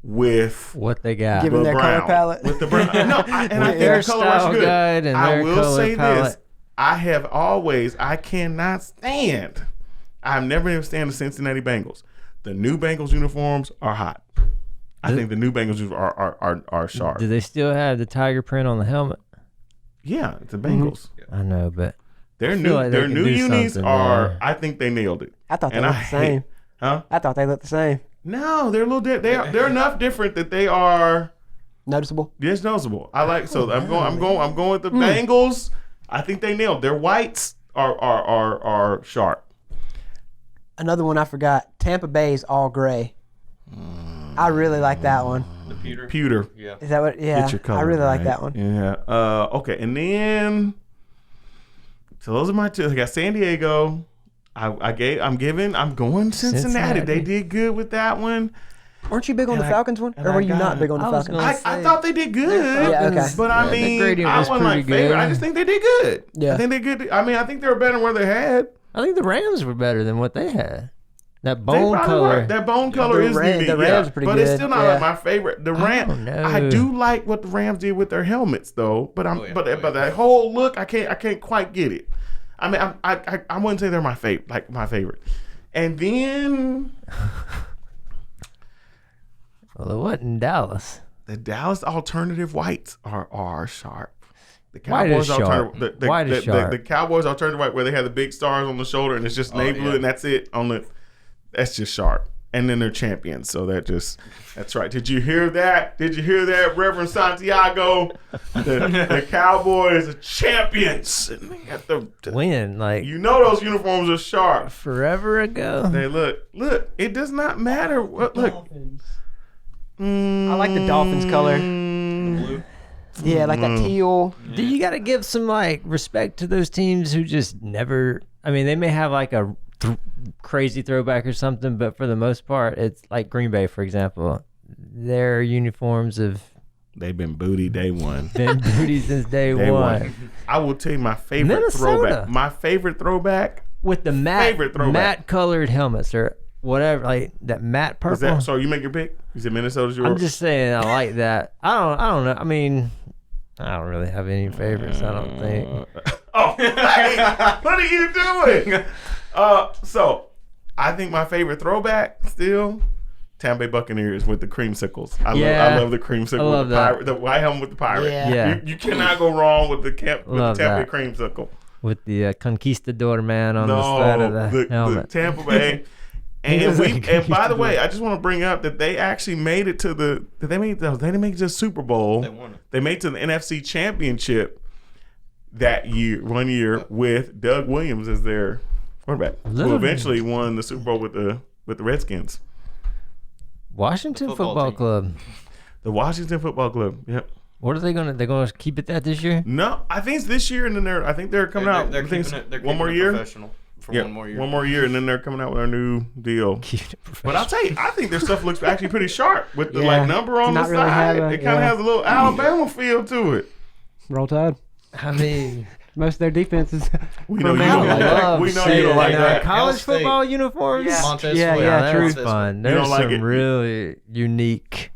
with What they got. Given the their color Brown. palette. With the Brown. No, I think their the color was style good. guide and I their will color say this. palette. I've never been able to stand the Cincinnati Bengals. The new Bengals uniforms are hot. I think the new Bengals uniforms are sharp. Do they still have the tiger print on the helmet? Yeah, it's the Bengals. I know, but Their I feel new like they their can new do unis something are. there. I think they nailed it. I thought they And looked I the same. hate- Huh? I thought they looked the same. No, they're a little they're enough different that they are Noticeable. just noticeable. I like so I'm going with the Bengals. I think they nailed. Their whites are sharp. Another one I forgot. Tampa Bay's all gray. I really like that one. The pewter. Pewter. Yeah. Is that what? Yeah. Get your color I really like right. that one. Yeah. Okay, and then so those are my two. I got San Diego. I'm going Cincinnati. Cincinnati. They did good with that one. Weren't you big on And the I- Falcons one? and Or I were you got not it. big on the I was Falcons? gonna I say, thought they did good. Yeah, okay. But I the mean, gradient I was wasn't like pretty favorite. good. I just think they did good. Yeah. I think they good. I mean, I think they were better than where they had. I think the Rams were better than what they had. That They bone probably color. were. That bone color The is Ram- unique, the Rams are pretty but it's good, still not yeah. like my favorite. The I don't Ram, know. I do like what the Rams did with their helmets, though. But but that whole look, I can't quite get it. I mean, I wouldn't say they're my favorite. And then Well, it wasn't Dallas. the Dallas alternative whites are sharp. The White is Cowboys sharp. White is sharp. The Cowboys alternative white where they have the big stars on the shoulder and it's just navy blue yeah. and that's it on the. That's just sharp. And then they're champions, so that's right. Did you hear that? Reverend Santiago? The Cowboys are champions. And they got When? Like you know those uniforms are sharp. forever ago? They look. It does not matter. Look. I like the Dolphins color. Blue. Yeah, like that teal. Do you got to give some like respect to those teams who just never? I mean, they may have like a crazy throwback or something, but for the most part, it's like Green Bay, for example. Their uniforms have They've been booty day one. been booty since day Day one. one. I will tell you my favorite Minnesota. throwback. My favorite throwback. With the Favorite throwback. matte colored helmets or whatever, like that matte purple. Is that so? You make your pick. You said Minnesota's yours. I'm just saying, I like that. I don't know. I mean, I don't really have any favorites. I don't think. Oh, hey, what are you doing? So I think my favorite throwback still Tampa Bay Buccaneers with the creamsicles. I love the creamsicle. I love with that. the white helmet with the pirate. Yeah. You cannot go wrong with the Tampa Love Bay creamsicle. With the conquistador man on the side of the helmet. The Tampa Bay. And by the way, I just want to bring up that they actually made it to they didn't make it to the Super Bowl. They won it. They made it to the NFC Championship that year, 1 year, with Doug Williams as their quarterback, who Little- eventually won the Super Bowl with the Redskins. Washington Football Football team. Club. The Washington Football Club. Yep. What are they gonna? They're gonna keep it that this year? No, I think it's this year, and then I think they're coming out. They're I think keeping it's it. They're one more keeping it year. Professional for Yeah, one more year. One more year, and then they're coming out with our new deal. Keep it But I'll tell you, I think their stuff looks actually pretty sharp with the Yeah. number on Not the really side. have a- It kind of yeah. has a little Alabama feel to it. Roll Tide. I mean, Most of their defenses. We know you From don't now like on. that. We know you don't like that. College State. football uniforms. Yeah. Montez Yeah, Sweat. yeah, that's true. fun. You There's don't like some it? really unique.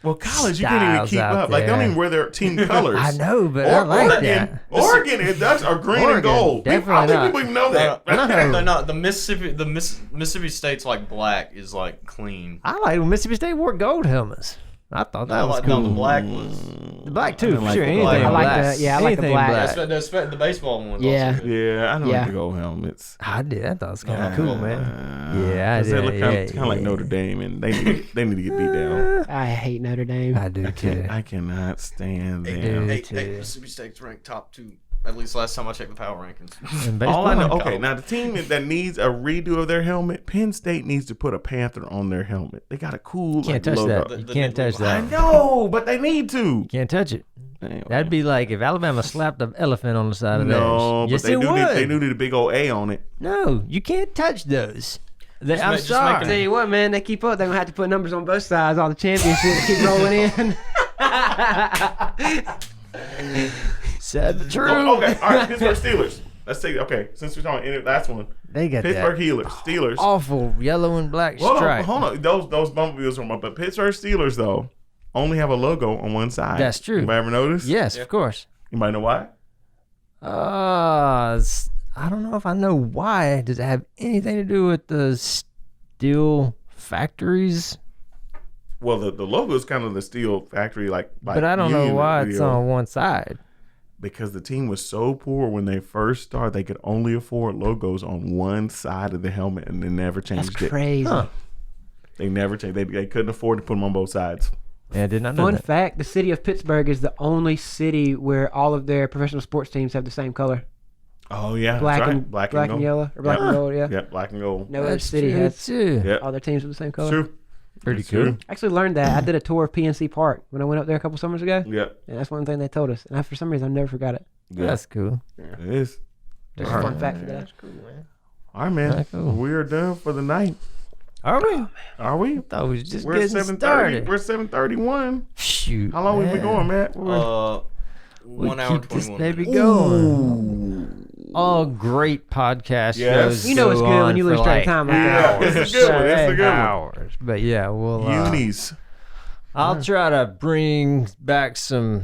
Well, college, you can't even styles keep out up. Like, they don't there. even wear their team colors. I know, but I like that. Oregon, it does are green and Oregon, gold. I don't definitely think not. people even know that. No. The Mississippi State's like black is like clean. I like when Mississippi State wore gold helmets. I thought that was No, cool. the black was. The black too, I for like sure. the Anything black. I like black. the- yeah, I like the Anything black. The baseball one was Yeah. also good. Yeah, I don't Yeah. like the gold helmets. I did. I thought it was kind of Yeah. cool, man. Yeah, I 'Cause they did. look Yeah, kind of like yeah. Notre Dame, and they need to get beat down. I hate Notre Dame. I do too. I cannot stand Dude. them. Mississippi State's ranked top 2. At least last time I checked the power rankings. In All I know, baseball? okay, now the team that needs a redo of their helmet, Penn State needs to put a panther on their helmet. They got a cool Can't touch logo. that. You can't touch I that. know, but they need to. Can't touch it. Anyway. That'd be like if Alabama slapped an elephant on the side of No, theirs. Yes, but they it do would. they do need a big old A on it. No, you can't touch those. I'm just sorry. make it- Tell you what, man, they keep up. They're gonna have to put numbers on both sides. All the championships keep rolling in. Said the truth. Oh, okay, all right. Pittsburgh Steelers. Let's take since we're talking last one. They got Pittsburgh that Steelers. awful yellow and black Hold stripe. on. Those bumblebees from up, but Pittsburgh Steelers though only have a logo on one side. That's true. Anybody ever notice? Yes, of course. Anybody know why? I don't know if I know why. Does it have anything to do with the steel factories? Well, the logo is kind of the steel factory, like But I don't know Union why it's video. on one side. Because the team was so poor when they first started, they could only afford logos on one side of the helmet, and they never That's changed it. crazy. Huh. They never changed. They couldn't afford to put them on both sides. Yeah, I did not know Fun that. fact: the city of Pittsburgh is the only city where all of their professional sports teams have the same color, Oh yeah, black that's right. and black and gold. yellow, or black Yeah. and gold. Yeah. Yeah, black and gold. No other That's city true, has too. Yeah, all their teams with the same color. true. Pretty That's cool. true. I actually learned that. I did a tour of PNC Park when I went up there a couple summers ago, Yeah, and that's one thing they told us. And for some reason, I never forgot it. yeah. That's cool. It is. Just All a right. fun fact for that. That's cool, man. All right, man. Alright, cool. We are done for the night. Are we? Are we? Thought we was just We're getting 7:30. started. We're 7:31. Shoot. How long we been going, Matt? We 1 hour and keep this 21 baby minutes. going. All great podcast Yes. shows. You know it's go good when on you for lose track like of time like Yeah, that. it's a good one. It's a good one. hours. But yeah, we'll. Unis. I'll try to bring back some.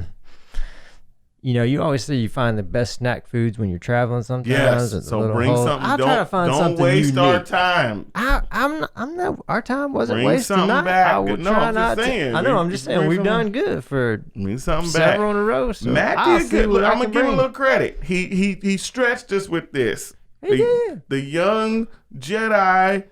You always say you find the best snack foods when you're traveling. Sometimes. Yes. It's a So little bring hole. something. I'll try to find Don't something waste our unique. time. I'm not. Our time wasn't Bring wasted. something Tonight. back. I will No, try I'm not just saying. to. I know. We- I'm just bring saying we've something- done good for Bring something several back. in a row. So Matt I'll did see good. what Look, I I'm gonna can give him a bring. little credit. He stretched us with this. He did. The young Jedi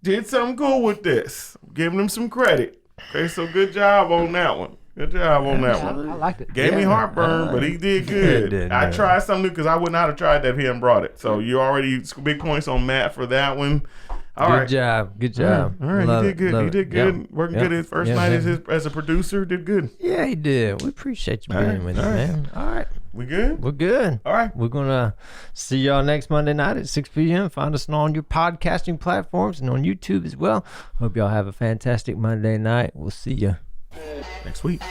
did something cool with this. Giving him some credit. Okay, so good job on that one. Good job on that one. I liked it. Gave me Yeah, heartburn, but he did good. did, I man. tried something new because I would not have tried that if he hadn't brought it. So you already big points on Matt for that one. All Good right. job. Good job. All right, Love you it, did good. love You it. did good. Yep. Working Yep. good. His first Yep. night Yep. as a producer did good. Yeah, he did. We appreciate you All being right, with us, all right. man. All right. We good? We're good. All right. We're going to see y'all next Monday night at 6 p.m. Find us on your podcasting platforms and on YouTube as well. Hope y'all have a fantastic Monday night. We'll see you Next week.